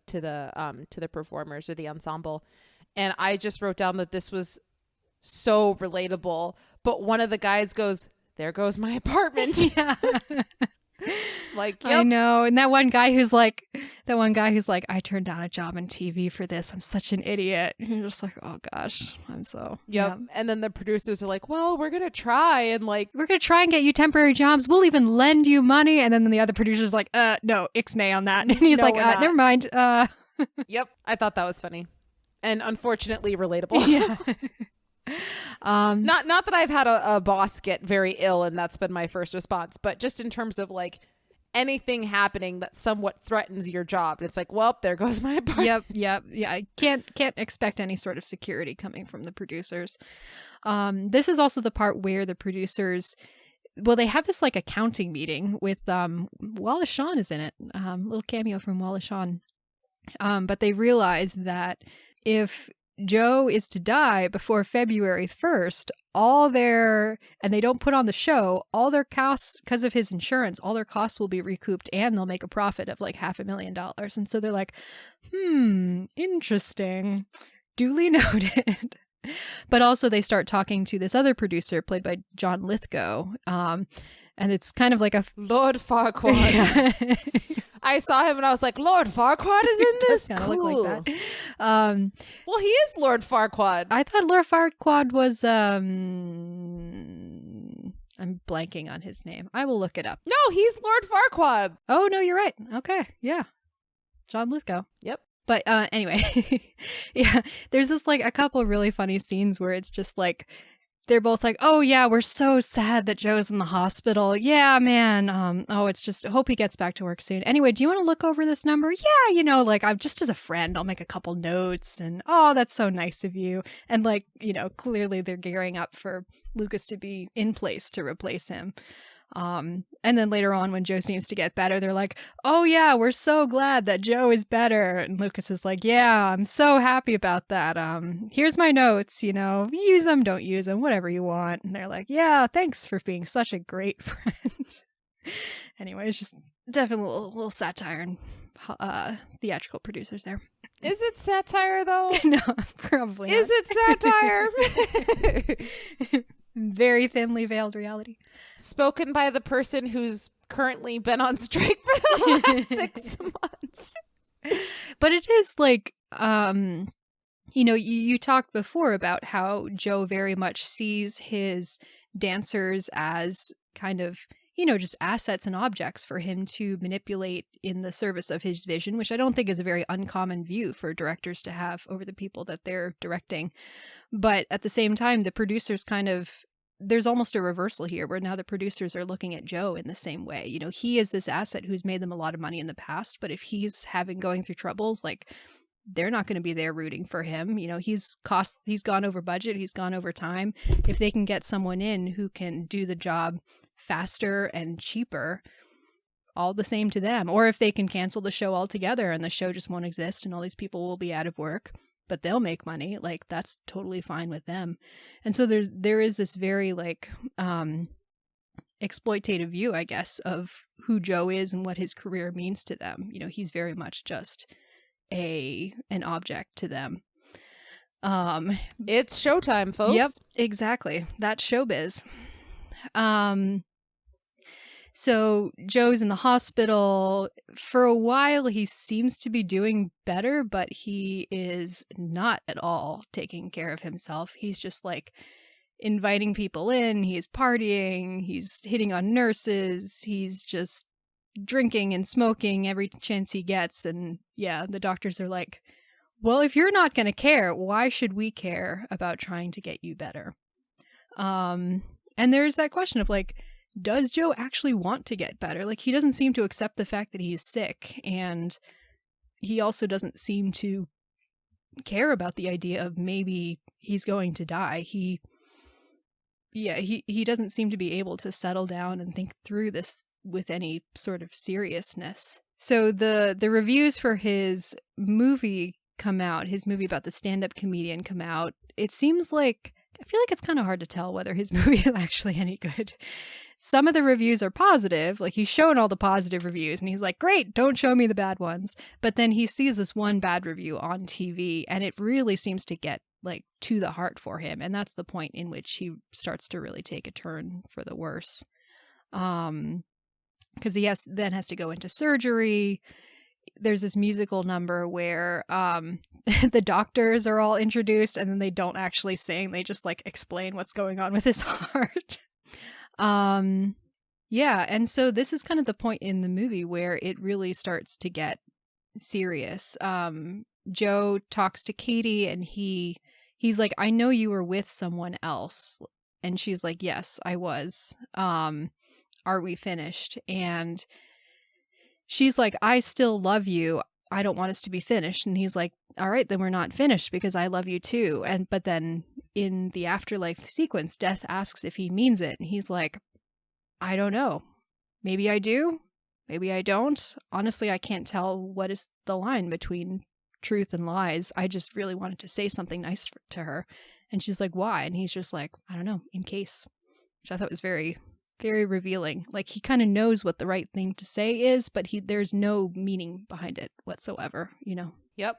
performers or the ensemble. And I just wrote down that this was so relatable. But one of the guys goes, there goes my apartment. Yeah. Like, yep. I know. And that one guy who's like, I turned down a job in TV for this. I'm such an idiot. And you're just like, oh gosh, I'm so. Yep. Yeah. And then the producers are like, well, we're going to try and get you temporary jobs. We'll even lend you money. And then the other producer's like, no, ixnay on that. And he's no, like, never mind. Yep. I thought that was funny and unfortunately relatable. Yeah. Not that I've had a boss get very ill and that's been my first response, but just in terms of like anything happening that somewhat threatens your job. And it's like, well, there goes my apartment. Yep. Yeah, I can't expect any sort of security coming from the producers. This is also the part where the producers, well, they have this like accounting meeting with Wallace Shawn is in it. Little cameo from Wallace Shawn. But they realize that if Joe is to die before February 1st, and they don't put on the show, all their costs, because of his insurance, all their costs will be recouped and they'll make a profit of like $500,000. And so they're like, interesting. Duly noted. But also they start talking to this other producer played by John Lithgow. And it's kind of like a Lord Farquaad. I saw him and I was like, Lord Farquaad is in this? Cool. Look like that. Well, he is Lord Farquaad. I thought Lord Farquaad was I'm blanking on his name. I will look it up. No, he's Lord Farquaad. Oh, no, you're right. Okay. Yeah. John Lithgow. Yep. But anyway, yeah, there's just like a couple really funny scenes where it's just like, they're both like, oh yeah, we're so sad that Joe's in the hospital. Yeah, man. It's just, hope he gets back to work soon. Anyway, do you want to look over this number? Yeah, like I'm just as a friend, I'll make a couple notes and, oh, that's so nice of you. And like, clearly they're gearing up for Lucas to be in place to replace him. And then later on when Joe seems to get better, they're like, oh yeah, we're so glad that Joe is better. And Lucas is like, yeah, I'm so happy about that. Here's my notes, use them, don't use them, whatever you want. And they're like, yeah, thanks for being such a great friend. Anyway, it's just definitely a little satire and theatrical producers there. Is it satire though? No, probably not. Is it satire? Very thinly veiled reality. Spoken by the person who's currently been on strike for the last 6 months. But it is like, you talked before about how Joe very much sees his dancers as kind of, just assets and objects for him to manipulate in the service of his vision, which I don't think is a very uncommon view for directors to have over the people that they're directing. But at the same time, the producers there's almost a reversal here where now the producers are looking at Joe in the same way. He is this asset who's made them a lot of money in the past, but if he's going through troubles, like they're not going to be there rooting for him. He's gone over budget, he's gone over time. If they can get someone in who can do the job faster and cheaper, all the same to them. Or if they can cancel the show altogether and the show just won't exist and all these people will be out of work, but they'll make money, like that's totally fine with them. And so there is this very like exploitative view, I guess, of who Joe is and what his career means to them. He's very much just an object to them. It's showtime, folks. Yep, exactly. That's showbiz. So Joe's in the hospital. For a while, he seems to be doing better, but he is not at all taking care of himself. He's just like inviting people in. He's partying. He's hitting on nurses. He's just drinking and smoking every chance he gets. And yeah, the doctors are like, well, if you're not going to care, why should we care about trying to get you better? And there's that question of like, does Joe actually want to get better? Like, he doesn't seem to accept the fact that he's sick, and he also doesn't seem to care about the idea of maybe he's going to die. He doesn't seem to be able to settle down and think through this with any sort of seriousness. So the reviews for his movie come out, his movie about the stand-up comedian come out. It seems like, I feel like it's kind of hard to tell whether his movie is actually any good. Some of the reviews are positive, like he's showing all the positive reviews and he's like, great, don't show me the bad ones. But then he sees this one bad review on TV and it really seems to get like to the heart for him. And that's the point in which he starts to really take a turn for the worse. Because he then has to go into surgery. There's this musical number where the doctors are all introduced and then they don't actually sing. They just like explain what's going on with his heart. Yeah. And so this is kind of the point in the movie where it really starts to get serious. Joe talks to Katie and he's like, I know you were with someone else. And she's like, yes, I was. Are we finished? And she's like, I still love you. I don't want us to be finished. And he's like, all right, then we're not finished because I love you too. But then in the afterlife sequence, Death asks if he means it. And he's like, I don't know. Maybe I do. Maybe I don't. Honestly, I can't tell what is the line between truth and lies. I just really wanted to say something nice to her. And she's like, why? And he's just like, I don't know, in case. Which I thought was very, very revealing. Like, he kind of knows what the right thing to say is, but there's no meaning behind it whatsoever, you know? Yep.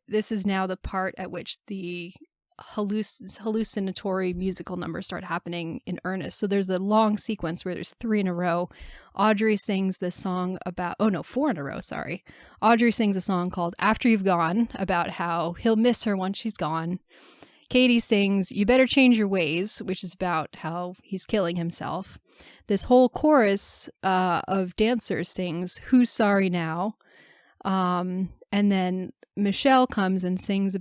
This is now the part at which the hallucinatory musical numbers start happening in earnest. So there's a long sequence where there's 3 in a row. Audrey sings this song about, 4 in a row, sorry. Audrey sings a song called After You've Gone, about how he'll miss her once she's gone. Katie sings You Better Change Your Ways, which is about how he's killing himself. This whole chorus of dancers sings Who's Sorry Now? And then Michelle comes and sings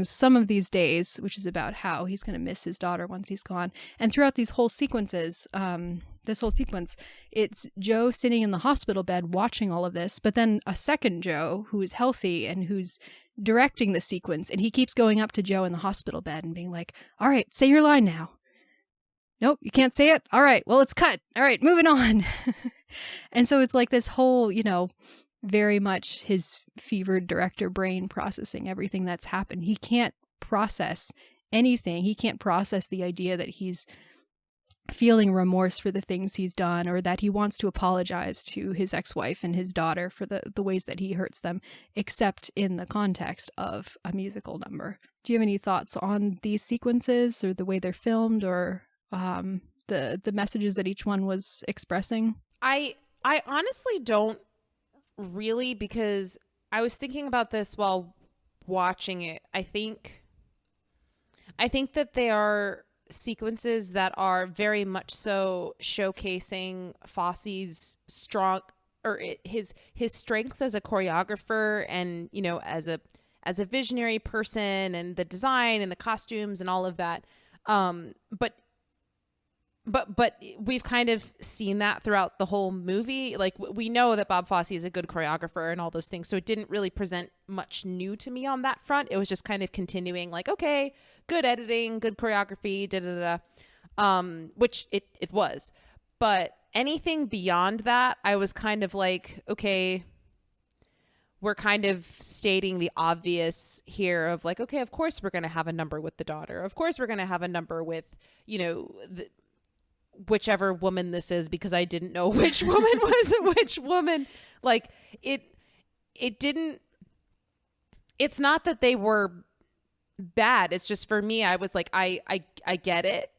Some of These Days, which is about how he's going to miss his daughter once he's gone. And throughout these whole sequences, this whole sequence, it's Joe sitting in the hospital bed watching all of this, but then a second Joe who is healthy and who's directing the sequence, and he keeps going up to Joe in the hospital bed and being like, all right, say your line now. Nope, you can't say it? All right, well, it's cut. All right, moving on. And so it's like this whole, very much his fevered director brain processing everything that's happened. He can't process anything. He can't process the idea that he's feeling remorse for the things he's done, or that he wants to apologize to his ex-wife and his daughter for the ways that he hurts them, except in the context of a musical number. Do you have any thoughts on these sequences, or the way they're filmed, or the messages that each one was expressing? I honestly don't really, because I was thinking about this while watching it. I think that they are sequences that are very much so showcasing Fosse's his strengths as a choreographer, and as a visionary person, and the design and the costumes and all of that. But we've kind of seen that throughout the whole movie. Like, we know that Bob Fosse is a good choreographer and all those things. So it didn't really present much new to me on that front. It was just kind of continuing, like, okay, good editing, good choreography, which it was. But anything beyond that, I was kind of like, okay, we're kind of stating the obvious here of like, okay, of course we're going to have a number with the daughter. Of course we're going to have a number with, whichever woman this is, because I didn't know which woman was which woman. Like, it didn't, it's not that they were bad. It's just, for me, I was like, I get it.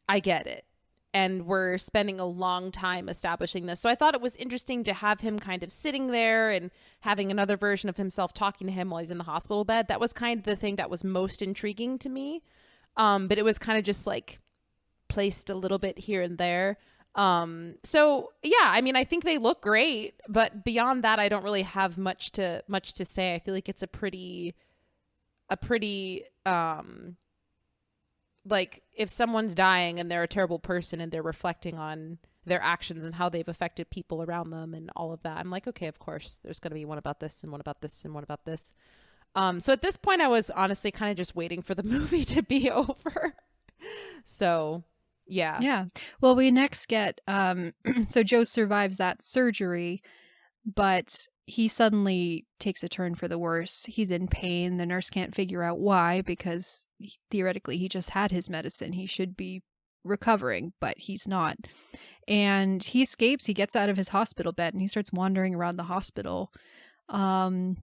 I get it. And we're spending a long time establishing this. So I thought it was interesting to have him kind of sitting there and having another version of himself talking to him while he's in the hospital bed. That was kind of the thing that was most intriguing to me. But it was kind of just like placed a little bit here and there. So yeah, I mean, I think they look great, but beyond that, I don't really have much to say. I feel like it's a pretty like, if someone's dying and they're a terrible person and they're reflecting on their actions and how they've affected people around them and all of that, I'm like, okay, of course there's going to be one about this and one about this and one about this. So at this point I was honestly kind of just waiting for the movie to be over. So yeah. Well, we next get so Joe survives that surgery, but he suddenly takes a turn for the worse. He's in pain. The nurse can't figure out why, because theoretically he just had his medicine. He should be recovering, but he's not. And he escapes. He gets out of his hospital bed and he starts wandering around the hospital. And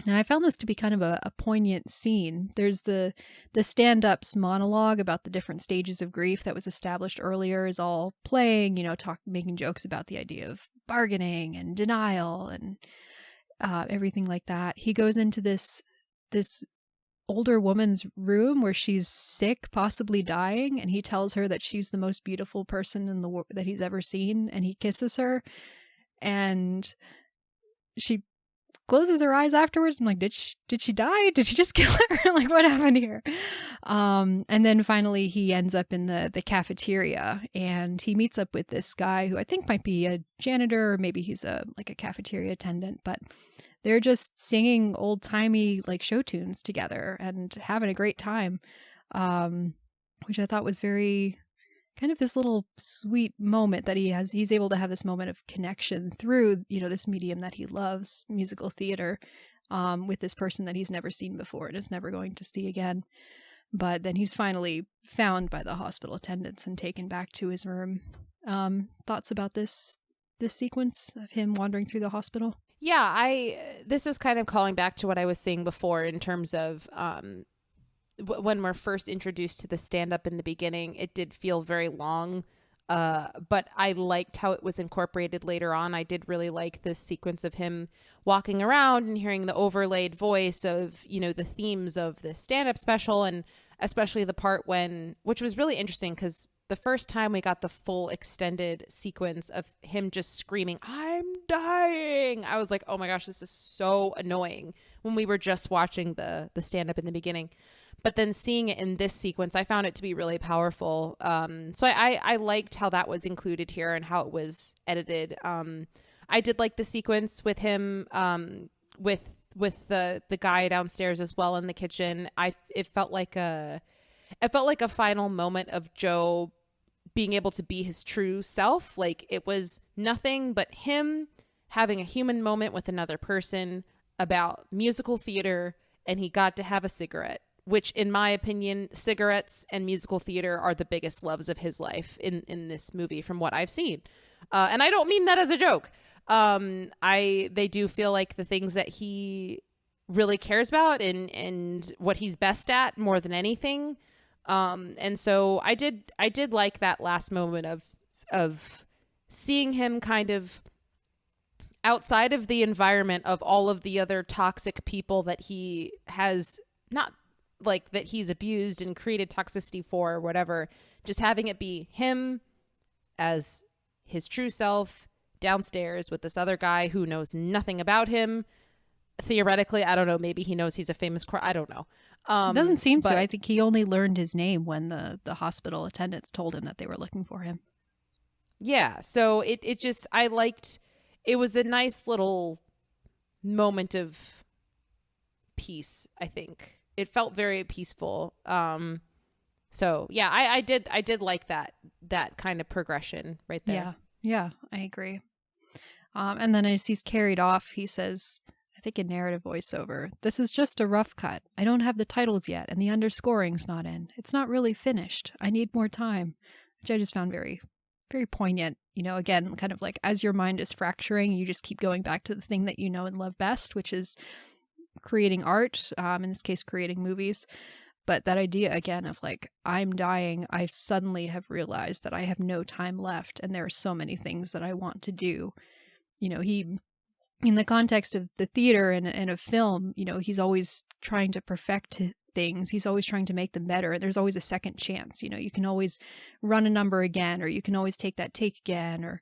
I found this to be kind of a poignant scene. There's the stand-up's monologue about the different stages of grief that was established earlier is all playing, making jokes about the idea of bargaining and denial and everything like that. He goes into this older woman's room where she's sick, possibly dying, and he tells her that she's the most beautiful person in the world that he's ever seen, and he kisses her, and she closes her eyes afterwards. I'm like, did she die? Did she just kill her? Like, what happened here? And then finally he ends up in the cafeteria, and he meets up with this guy who I think might be a janitor, or maybe he's a cafeteria attendant, but they're just singing old timey like show tunes together and having a great time. Which I thought was very kind of this little sweet moment that he's able to have this moment of connection through, this medium that he loves, musical theater, with this person that he's never seen before and is never going to see again. But then he's finally found by the hospital attendants and taken back to his room. Thoughts about this sequence of him wandering through the hospital? Yeah, this is kind of calling back to what I was saying before in terms of when we're first introduced to the stand-up in the beginning. It did feel very long, but I liked how it was incorporated later on. I did really like this sequence of him walking around and hearing the overlaid voice of, the themes of the stand-up special, and especially the part which was really interesting because the first time we got the full extended sequence of him just screaming, "I'm dying," I was like, oh my gosh, this is so annoying, when we were just watching the stand-up in the beginning. But then seeing it in this sequence, I found it to be really powerful. So I liked how that was included here and how it was edited. I did like the sequence with him, with the guy downstairs as well in the kitchen. It felt like a final moment of Joe being able to be his true self. Like, it was nothing but him having a human moment with another person about musical theater, and he got to have a cigarette, which in my opinion, cigarettes and musical theater are the biggest loves of his life in this movie from what I've seen. And I don't mean that as a joke. They do feel like the things that he really cares about and what he's best at more than anything. And so I did like that last moment of seeing him kind of outside of the environment of all of the other toxic people that he has, not like that he's abused and created toxicity for or whatever, just having it be him as his true self downstairs with this other guy who knows nothing about him. Theoretically, I don't know, maybe he knows he's a famous I don't know. It doesn't seem to. I think he only learned his name when the hospital attendants told him that they were looking for him. Yeah, so it just, I liked, it was a nice little moment of peace, I think. It felt very peaceful. So yeah, I did like that kind of progression right there. Yeah, I agree. And then as he's carried off, he says, I think in narrative voiceover, "This is just a rough cut. I don't have the titles yet, and the underscoring's not in. It's not really finished. I need more time," which I just found very, very poignant. Again, kind of like as your mind is fracturing, you just keep going back to the thing that you know and love best, which is creating art, in this case, creating movies. But that idea again of like, I'm dying, I suddenly have realized that I have no time left, and there are so many things that I want to do. He, in the context of the theater and of film, he's always trying to perfect things. He's always trying to make them better. There's always a second chance. You can always run a number again, or you can always take that take again, or,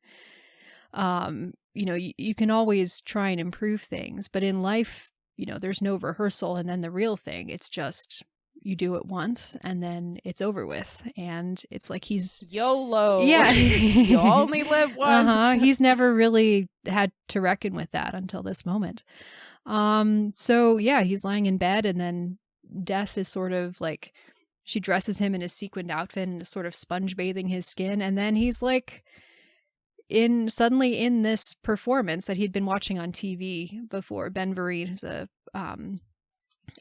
you can always try and improve things. But in life, there's no rehearsal and then the real thing. It's just, you do it once and then it's over with. And it's like he's YOLO. Yeah. You only live once. He's never really had to reckon with that until this moment. So yeah, he's lying in bed, and then Death is sort of like, she dresses him in his sequined outfit and is sort of sponge bathing his skin. And then he's like suddenly in this performance that he'd been watching on TV before. Ben Vereen, who's a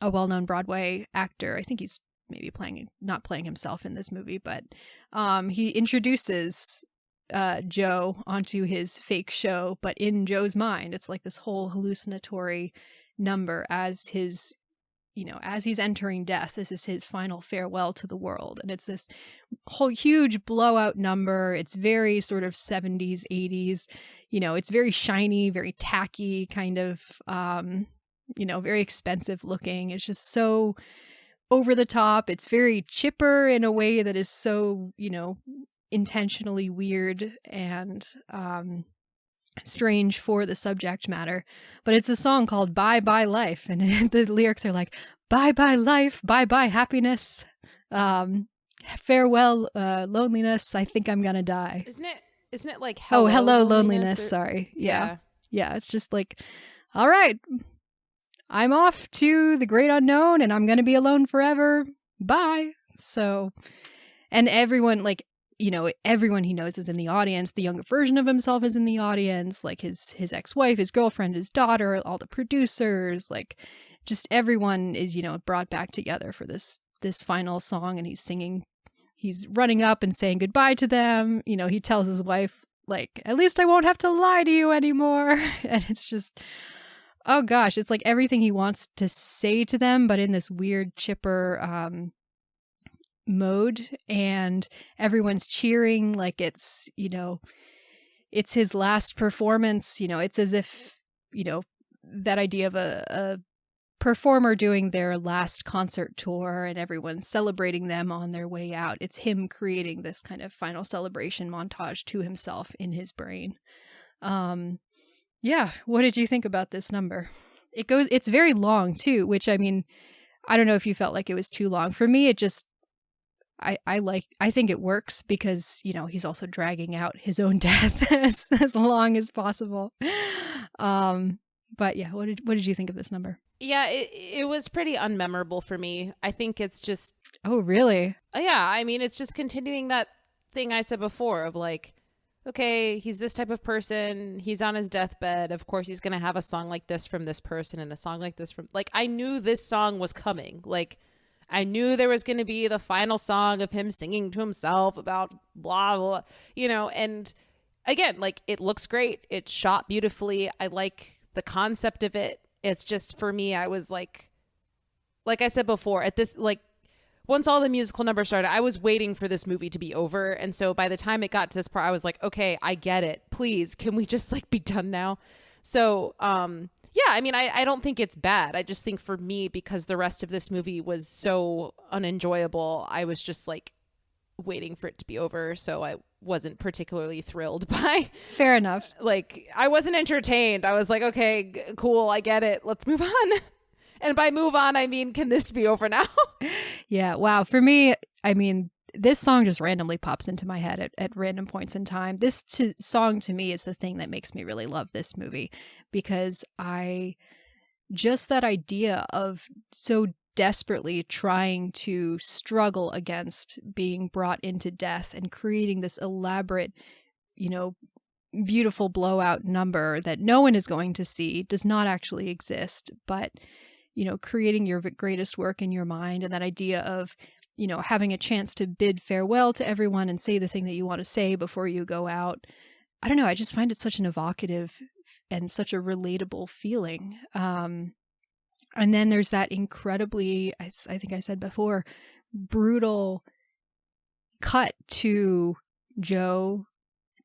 well-known Broadway actor. I think he's maybe not playing himself in this movie, but he introduces Joe onto his fake show, but in Joe's mind, it's like this whole hallucinatory number as he's entering death. This is his final farewell to the world. And it's this whole huge blowout number. It's very sort of 70s, 80s, it's very shiny, very tacky, kind of, very expensive looking. It's just so over the top. It's very chipper in a way that is so, intentionally weird. And strange for the subject matter. But it's a song called Bye Bye Life, and the lyrics are like, bye bye life, bye bye happiness, farewell loneliness, I think I'm gonna die. Isn't it like hello loneliness? Sorry. Yeah. It's just like, all right, I'm off to the great unknown and I'm gonna be alone forever, bye. So, and everyone, like, you know, everyone he knows is in the audience. The younger version of himself is in the audience, like his ex-wife, his girlfriend, his daughter, all the producers, like just everyone is, you know, brought back together for this final song. And he's running up and saying goodbye to them. You know, he tells his wife, like, at least I won't have to lie to you anymore. And it's just, oh gosh, it's like everything he wants to say to them, but in this weird, chipper mode. And everyone's cheering like it's, you know, it's his last performance. You know, it's as if, you know, that idea of a performer doing their last concert tour and everyone's celebrating them on their way out. It's him creating this kind of final celebration montage to himself in his brain. Yeah, what did you think about this number? It's very long too, which, I mean, I don't know if you felt like it was too long. For me, it just, I think it works because, you know, he's also dragging out his own death as long as possible. But yeah, what did you think of this number? Yeah, it was pretty unmemorable for me. I think it's just... Oh, really? Yeah, I mean, it's just continuing that thing I said before of like, okay, he's this type of person. He's on his deathbed. Of course, he's going to have a song like this from this person and a song like this from... Like, I knew this song was coming. Like, I knew there was going to be the final song of him singing to himself about blah, blah, you know, and again, like, it looks great. It's shot beautifully. I like the concept of it. It's just, for me, I was like I said before, at this, like, once all the musical numbers started, I was waiting for this movie to be over. And so by the time it got to this part, I was like, okay, I get it. Please, can we just like be done now? So, yeah, I mean, I don't think it's bad. I just think for me, because the rest of this movie was so unenjoyable, I was just like waiting for it to be over. So I wasn't particularly thrilled by... Fair enough. Like, I wasn't entertained. I was like, okay, cool, I get it. Let's move on. And by move on, I mean, can this be over now? Yeah, wow. For me, I mean, this song just randomly pops into my head at random points in time. This song to me is the thing that makes me really love this movie, because just that idea of so desperately trying to struggle against being brought into death and creating this elaborate, you know, beautiful blowout number that no one is going to see, does not actually exist, but, you know, creating your greatest work in your mind, and that idea of, you know, having a chance to bid farewell to everyone and say the thing that you want to say before you go out. I don't know, I just find it such an evocative and such a relatable feeling. And then there's that incredibly, I think I said before, brutal cut to Joe,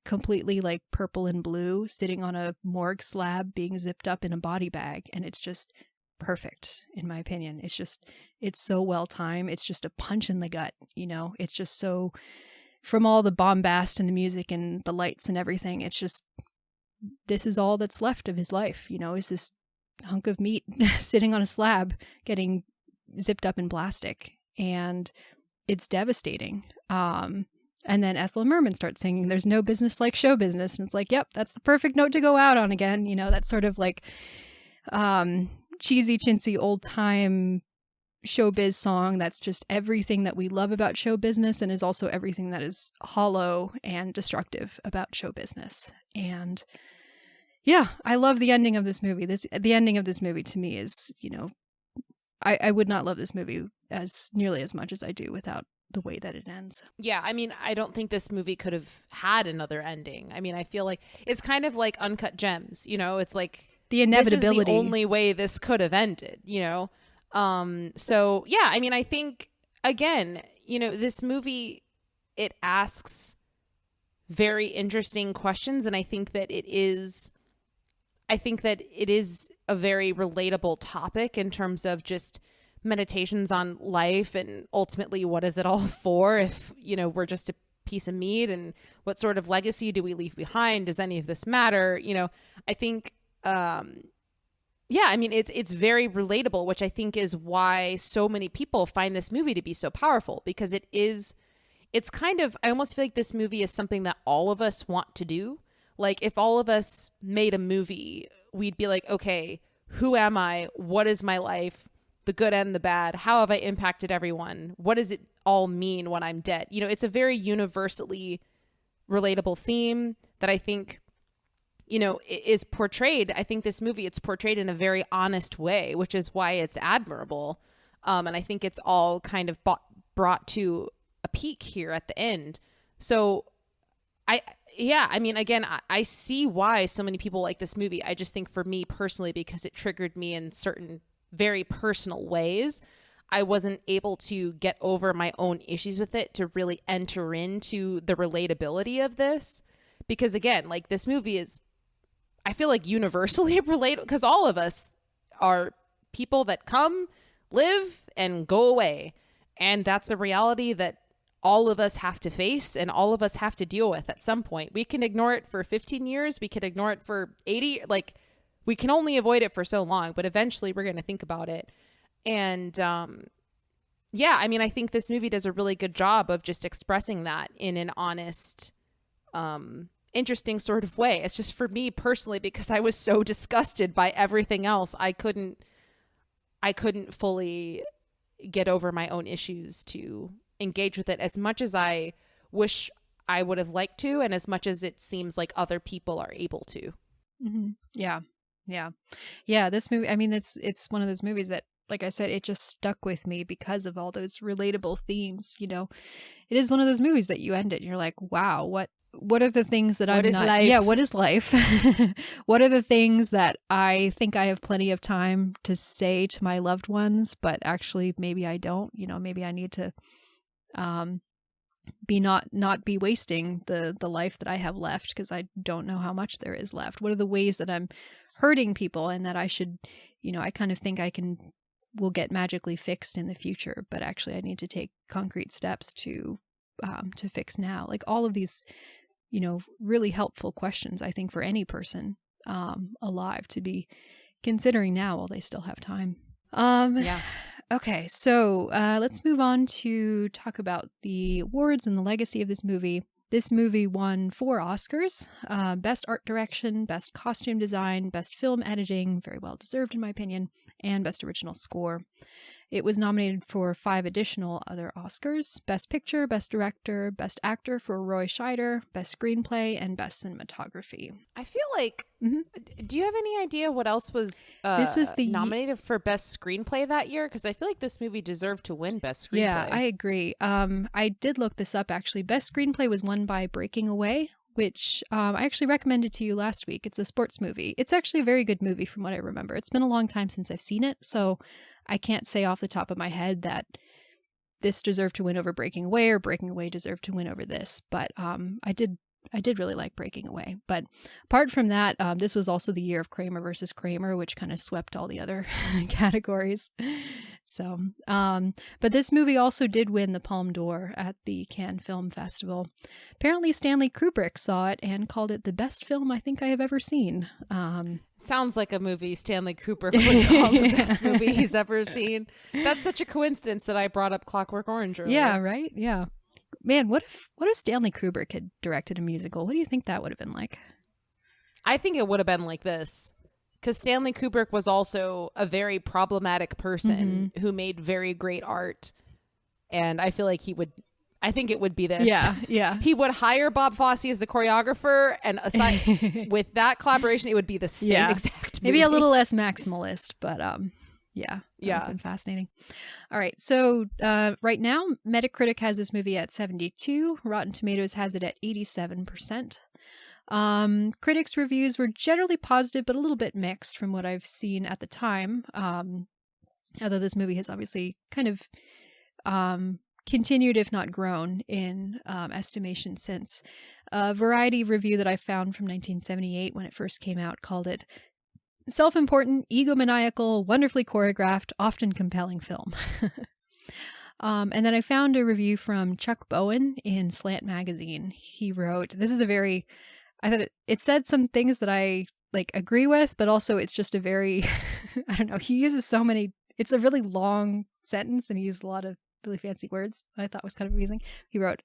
completely like purple and blue, sitting on a morgue slab being zipped up in a body bag. And it's just perfect, in my opinion. It's so well timed. It's just a punch in the gut, you know? It's just so, from all the bombast and the music and the lights and everything, it's just, this is all that's left of his life, you know, is this hunk of meat sitting on a slab getting zipped up in plastic, and it's devastating. And then Ethel Merman starts singing "There's no business like show business," and it's like, yep, that's the perfect note to go out on again, you know, that sort of like cheesy chintzy old time showbiz song that's just everything that we love about show business, and is also everything that is hollow and destructive about show business. And yeah, I love the ending of this movie. The ending of this movie to me is, you know, I would not love this movie as nearly as much as I do without the way that it ends. Yeah, I mean, I don't think this movie could have had another ending. I mean, I feel like it's kind of like Uncut Gems, you know, it's like the inevitability. This is the only way this could have ended, you know? So yeah, I mean, I think, again, you know, this movie, it asks very interesting questions, and I think that it is a very relatable topic in terms of just meditations on life, and ultimately what is it all for if, you know, we're just a piece of meat, and what sort of legacy do we leave behind? Does any of this matter? You know, I think, yeah, I mean, it's very relatable, which I think is why so many people find this movie to be so powerful, because it's kind of, I almost feel like this movie is something that all of us want to do. Like, if all of us made a movie, we'd be like, okay, who am I? What is my life? The good and the bad. How have I impacted everyone? What does it all mean when I'm dead? You know, it's a very universally relatable theme that I think, you know, is portrayed. I think this movie, it's portrayed in a very honest way, which is why it's admirable. And I think it's all kind of brought to a peak here at the end. So I mean, again, I see why so many people like this movie. I just think for me personally, because it triggered me in certain very personal ways, I wasn't able to get over my own issues with it to really enter into the relatability of this. Because again, like, this movie is, I feel like, universally relatable, because all of us are people that come, live, and go away. And that's a reality that all of us have to face and all of us have to deal with at some point. We can ignore it for 15 years. We can ignore it for 80. Like, we can only avoid it for so long, but eventually we're going to think about it. And yeah, I mean, I think this movie does a really good job of just expressing that in an honest, interesting sort of way. It's just, for me personally, because I was so disgusted by everything else, I couldn't fully get over my own issues to engage with it as much as I wish I would have liked to, and as much as it seems like other people are able to. Mm-hmm. Yeah. This movie, I mean, it's one of those movies that, like I said, it just stuck with me because of all those relatable themes. You know, it is one of those movies that you end it and you're like, wow, what are the things that I'm not, life? Yeah, what is life? What are the things that I think I have plenty of time to say to my loved ones, but actually maybe I don't, you know, maybe I need to not be wasting the life that I have left, because I don't know how much there is left. What are the ways that I'm hurting people and that I should, you know, I kind of think will get magically fixed in the future, but actually I need to take concrete steps to fix now. Like, all of these, you know, really helpful questions, I think, for any person alive to be considering now while they still have time. Yeah. Okay, so let's move on to talk about the awards and the legacy of this movie. This movie won 4 Oscars, Best Art Direction, Best Costume Design, Best Film Editing, very well deserved in my opinion, and Best Original Score. It was nominated for 5 additional other Oscars: Best Picture, Best Director, Best Actor for Roy Scheider, Best Screenplay, and Best Cinematography. I feel like, do you have any idea what else was this was nominated for Best Screenplay that year? Because I feel like this movie deserved to win Best Screenplay. Yeah, I agree. I did look this up, actually. Best Screenplay was won by Breaking Away, which I actually recommended to you last week. It's a sports movie. It's actually a very good movie from what I remember. It's been a long time since I've seen it, so I can't say off the top of my head that this deserved to win over Breaking Away or Breaking Away deserved to win over this, but I did really like Breaking Away. But apart from that, this was also the year of Kramer versus Kramer, which kind of swept all the other categories. So, but this movie also did win the Palme d'Or at the Cannes Film Festival. Apparently Stanley Kubrick saw it and called it the best film I think I have ever seen. Sounds like a movie Stanley Kubrick would call the best movie he's ever seen. That's such a coincidence that I brought up Clockwork Orange earlier. Yeah, right? Yeah. Man, what if Stanley Kubrick had directed a musical? What do you think that would have been like? I think it would have been like this. Because Stanley Kubrick was also a very problematic person who made very great art. And I feel like I think it would be this. Yeah. He would hire Bob Fosse as the choreographer, and aside with that collaboration, it would be the same exact movie. Maybe a little less maximalist, but yeah. That would have been fascinating. All right. So right now, Metacritic has this movie at 72. Rotten Tomatoes has it at 87%. Critics' reviews were generally positive, but a little bit mixed from what I've seen at the time. Although this movie has obviously kind of continued, if not grown, in estimation since. A Variety review that I found from 1978 when it first came out called it self-important, egomaniacal, wonderfully choreographed, often compelling film. And then I found a review from Chuck Bowen in Slant Magazine. He wrote, this is a very, I thought it said some things that I like agree with, but also it's just a very, I don't know, he uses so many, it's a really long sentence and he used a lot of really fancy words that I thought was kind of amusing. He wrote,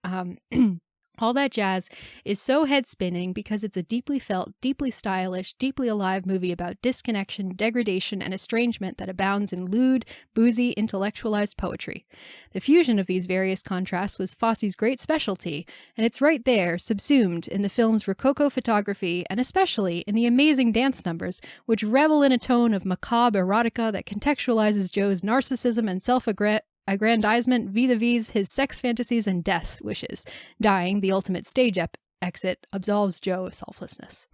all that jazz is so head-spinning because it's a deeply felt, deeply stylish, deeply alive movie about disconnection, degradation, and estrangement that abounds in lewd, boozy, intellectualized poetry. The fusion of these various contrasts was Fosse's great specialty, and it's right there, subsumed in the film's rococo photography, and especially in the amazing dance numbers, which revel in a tone of macabre erotica that contextualizes Joe's narcissism and self-aggrandizement vis-a-vis his sex fantasies and death wishes. Dying, the ultimate stage exit, absolves Joe of selflessness.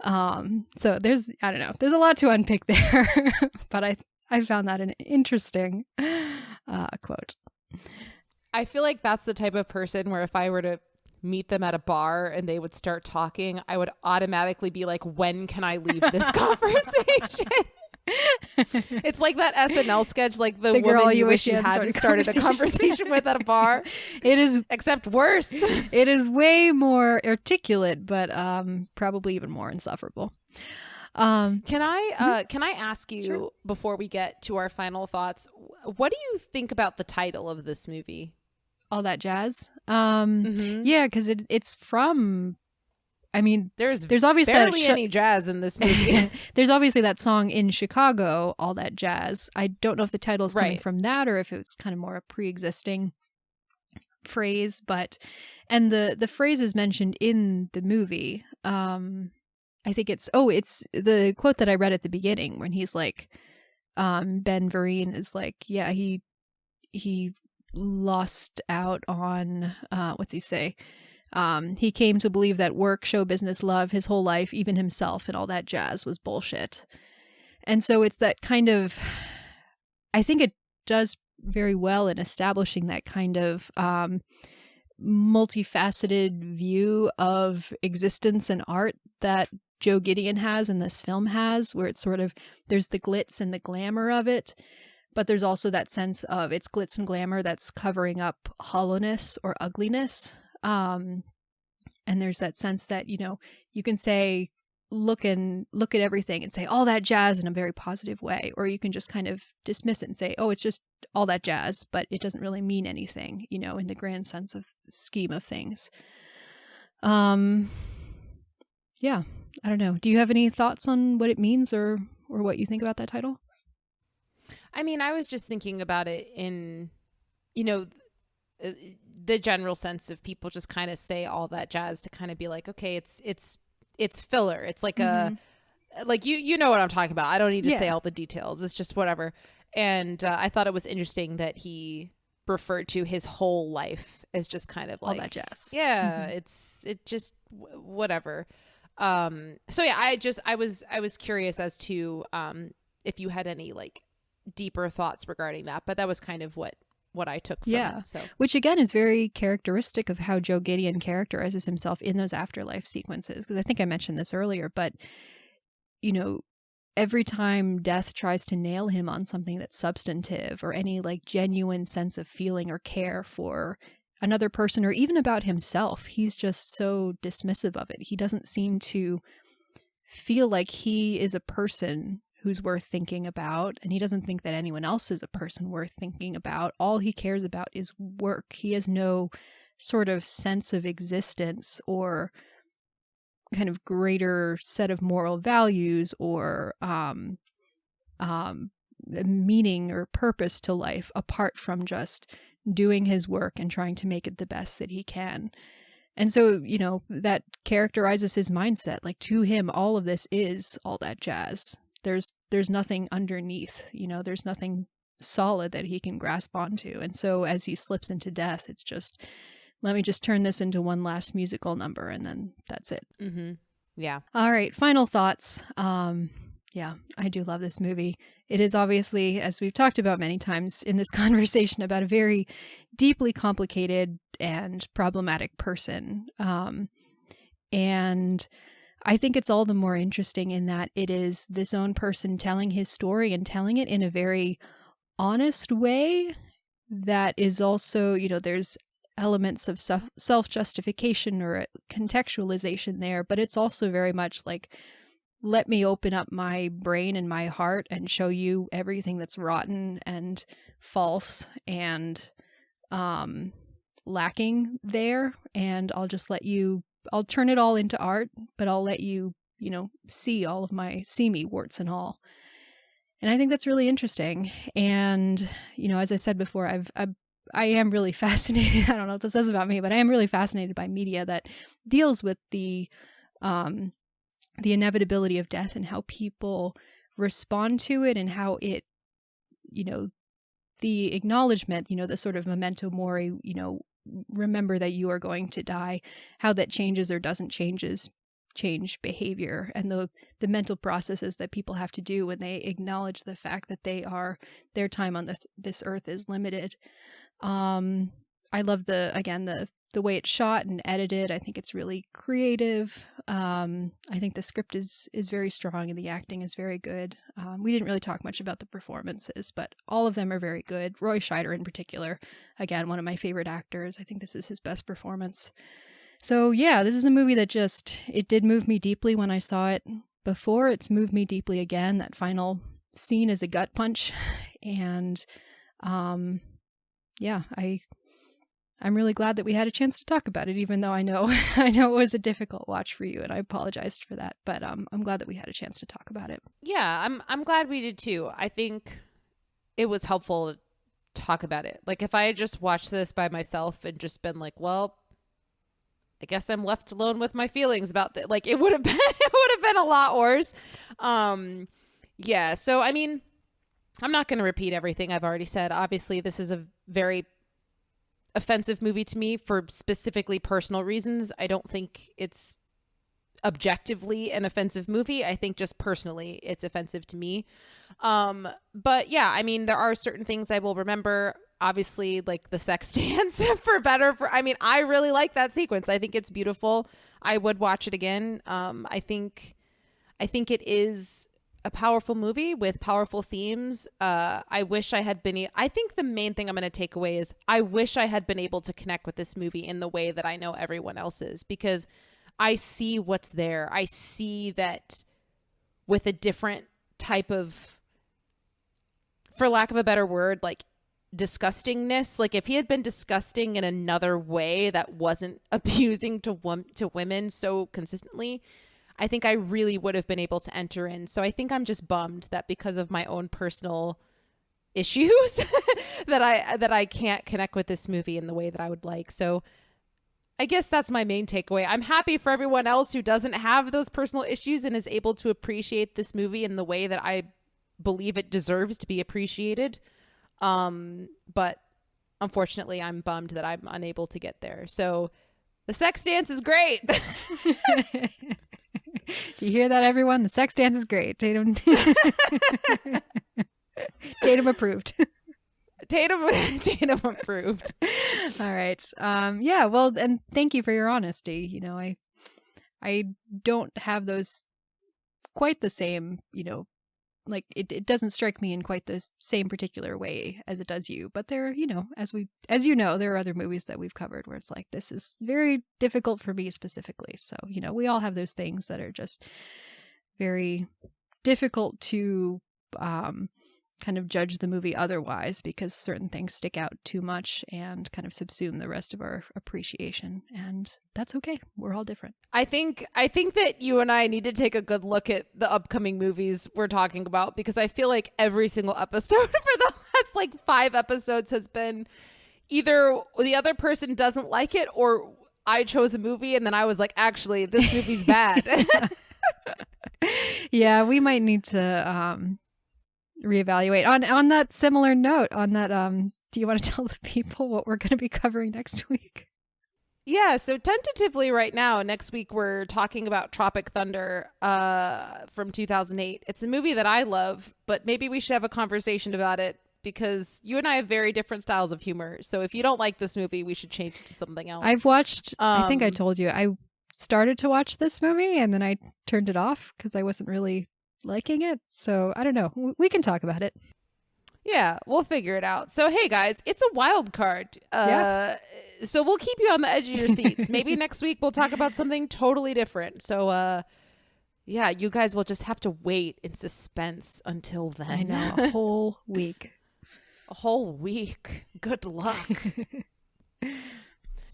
So there's, I don't know, there's a lot to unpick there, but I found that an interesting quote. I feel like that's the type of person where if I were to meet them at a bar and they would start talking, I would automatically be like, when can I leave this conversation? It's like that SNL sketch, like the girl woman you wish you hadn't started a conversation with at a bar. It is, except worse. It is way more articulate, but probably even more insufferable. Can I ask you, sure, before we get to our final thoughts, what do you think about the title of this movie? All That Jazz? Yeah, because it's from, I mean, there's obviously barely any jazz in this movie. There's obviously that song in Chicago, All That Jazz. I don't know if the title is coming from that or if it was kind of more a pre-existing phrase, and the phrase is mentioned in the movie. I think it's the quote that I read at the beginning when he's like, Ben Vereen is like, yeah, he lost out on, what's he say? He came to believe that work, show business, love, his whole life, even himself, and all that jazz was bullshit. And so it's that kind of, I think it does very well in establishing that kind of multifaceted view of existence and art that Joe Gideon has and this film has, where it's sort of, there's the glitz and the glamour of it, but there's also that sense of it's glitz and glamour that's covering up hollowness or ugliness. And there's that sense that, you know, you can say, look at everything and say all that jazz in a very positive way, or you can just kind of dismiss it and say, oh, it's just all that jazz, but it doesn't really mean anything, you know, in the grand sense of scheme of things. Yeah, I don't know. Do you have any thoughts on what it means or what you think about that title? I mean, I was just thinking about it in, you know, the general sense of people just kind of say all that jazz to kind of be like, okay, it's filler. It's like a, like you know what I'm talking about. I don't need to say all the details. It's just whatever. And I thought it was interesting that he referred to his whole life as just kind of like all that jazz. Yeah, it just whatever. So yeah, I was curious as to if you had any like deeper thoughts regarding that, but that was kind of what I took from it. So. Which again is very characteristic of how Joe Gideon characterizes himself in those afterlife sequences. Because I think I mentioned this earlier, but you know, every time death tries to nail him on something that's substantive or any like genuine sense of feeling or care for another person or even about himself, he's just so dismissive of it. He doesn't seem to feel like he is a person who's worth thinking about, and he doesn't think that anyone else is a person worth thinking about. All he cares about is work. He has no sort of sense of existence or kind of greater set of moral values or meaning or purpose to life apart from just doing his work and trying to make it the best that he can. And so, you know, that characterizes his mindset. Like, to him, all of this is all that jazz. There's nothing underneath, you know, there's nothing solid that he can grasp onto. And so as he slips into death, it's just, let me just turn this into one last musical number and then that's it. Mm-hmm. Yeah. All right. Final thoughts. Yeah, I do love this movie. It is obviously, as we've talked about many times in this conversation, about a very deeply complicated and problematic person. And I think it's all the more interesting in that it is this own person telling his story and telling it in a very honest way that is also, there's elements of self-justification or contextualization there, but it's also very much like, let me open up my brain and my heart and show you everything that's rotten and false and lacking there, and I'll just I'll turn it all into art, but I'll let you, see me, warts and all. And I think that's really interesting. And, as I said before, I am really fascinated. I don't know what this says about me, but I am really fascinated by media that deals with the inevitability of death and how people respond to it, and how it, the acknowledgement, the sort of memento mori, remember that you are going to die, how that changes or doesn't change behavior, and the mental processes that people have to do when they acknowledge the fact that their time on this earth is limited. I love the way it's shot and edited. I think it's really creative. I think the script is very strong and the acting is very good. We didn't really talk much about the performances, but all of them are very good. Roy Scheider in particular, again, one of my favorite actors. I think this is his best performance. So yeah, this is a movie that it did move me deeply when I saw it before. It's moved me deeply again. That final scene is a gut punch. And yeah, I'm really glad that we had a chance to talk about it, even though I know it was a difficult watch for you, and I apologized for that. But I'm glad that we had a chance to talk about it. Yeah, I'm glad we did too. I think it was helpful to talk about it. Like, if I had just watched this by myself and just been like, well, I guess I'm left alone with my feelings about that, like, it would have been a lot worse. Yeah. So I mean, I'm not going to repeat everything I've already said. Obviously, this is a very offensive movie to me for specifically personal reasons. I don't think it's objectively an offensive movie. I think just personally it's offensive to me. But yeah, I mean, there are certain things I will remember. Obviously, like the sex dance I really like that sequence. I think it's beautiful. I would watch it again. I think it is a powerful movie with powerful themes. I wish I had been, I think the main thing I'm going to take away is I wish I had been able to connect with this movie in the way that I know everyone else is, because I see what's there. I see that with a different type of, for lack of a better word, like disgustingness. Like, if he had been disgusting in another way that wasn't abusing to women so consistently, I think I really would have been able to enter in. So I think I'm just bummed that because of my own personal issues that I can't connect with this movie in the way that I would like. So I guess that's my main takeaway. I'm happy for everyone else who doesn't have those personal issues and is able to appreciate this movie in the way that I believe it deserves to be appreciated. But unfortunately, I'm bummed that I'm unable to get there. So the sex dance is great. Do you hear that, everyone? The sex dance is great. Tatum approved. Tatum approved. All right. Yeah, well, and thank you for your honesty. I don't have those quite the same, like it doesn't strike me in quite the same particular way as it does you. But there, as there are other movies that we've covered where it's like, this is very difficult for me specifically. So, we all have those things that are just very difficult to kind of judge the movie otherwise, because certain things stick out too much and kind of subsume the rest of our appreciation, and that's okay. We're all different. I think that you and I need to take a good look at the upcoming movies we're talking about, because I feel like every single episode for the last like 5 episodes has been either the other person doesn't like it, or I chose a movie and then I was like, actually, this movie's bad. Yeah, we might need to reevaluate. On that similar note, do you want to tell the people what we're going to be covering next week? Yeah, so tentatively right now, next week we're talking about Tropic Thunder from 2008. It's a movie that I love, but maybe we should have a conversation about it, because you and I have very different styles of humor. So if you don't like this movie, we should change it to something else. I've watched, I think I told you, I started to watch this movie and then I turned it off because I wasn't really liking it. So I don't know. We can talk about it. Yeah, we'll figure it out. So, hey, guys, it's a wild card. So we'll keep you on the edge of your seats. Maybe next week we'll talk about something totally different. So, yeah, you guys will just have to wait in suspense until then. I know, a whole week. A whole week. Good luck.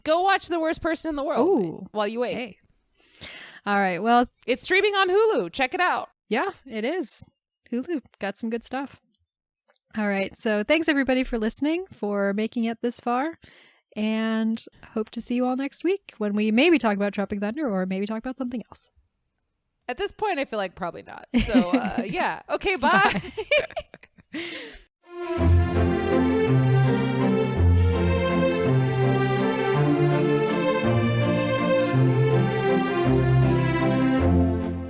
Go watch The Worst Person in the World while you wait. Hey. All right, well. It's streaming on Hulu. Check it out. Yeah, it is. Hulu got some good stuff. All right. So thanks everybody for listening, for making it this far, and hope to see you all next week when we maybe talk about Tropic Thunder or maybe talk about something else. At this point, I feel like probably not. So yeah. Okay. Bye.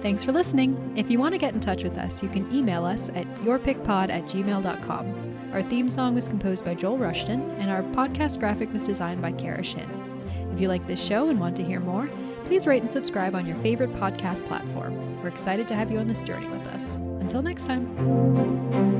Thanks for listening. If you want to get in touch with us, you can email us at yourpickpod@gmail.com. Our theme song was composed by Joel Rushton, and our podcast graphic was designed by Kara Shin. If you like this show and want to hear more, please rate and subscribe on your favorite podcast platform. We're excited to have you on this journey with us. Until next time.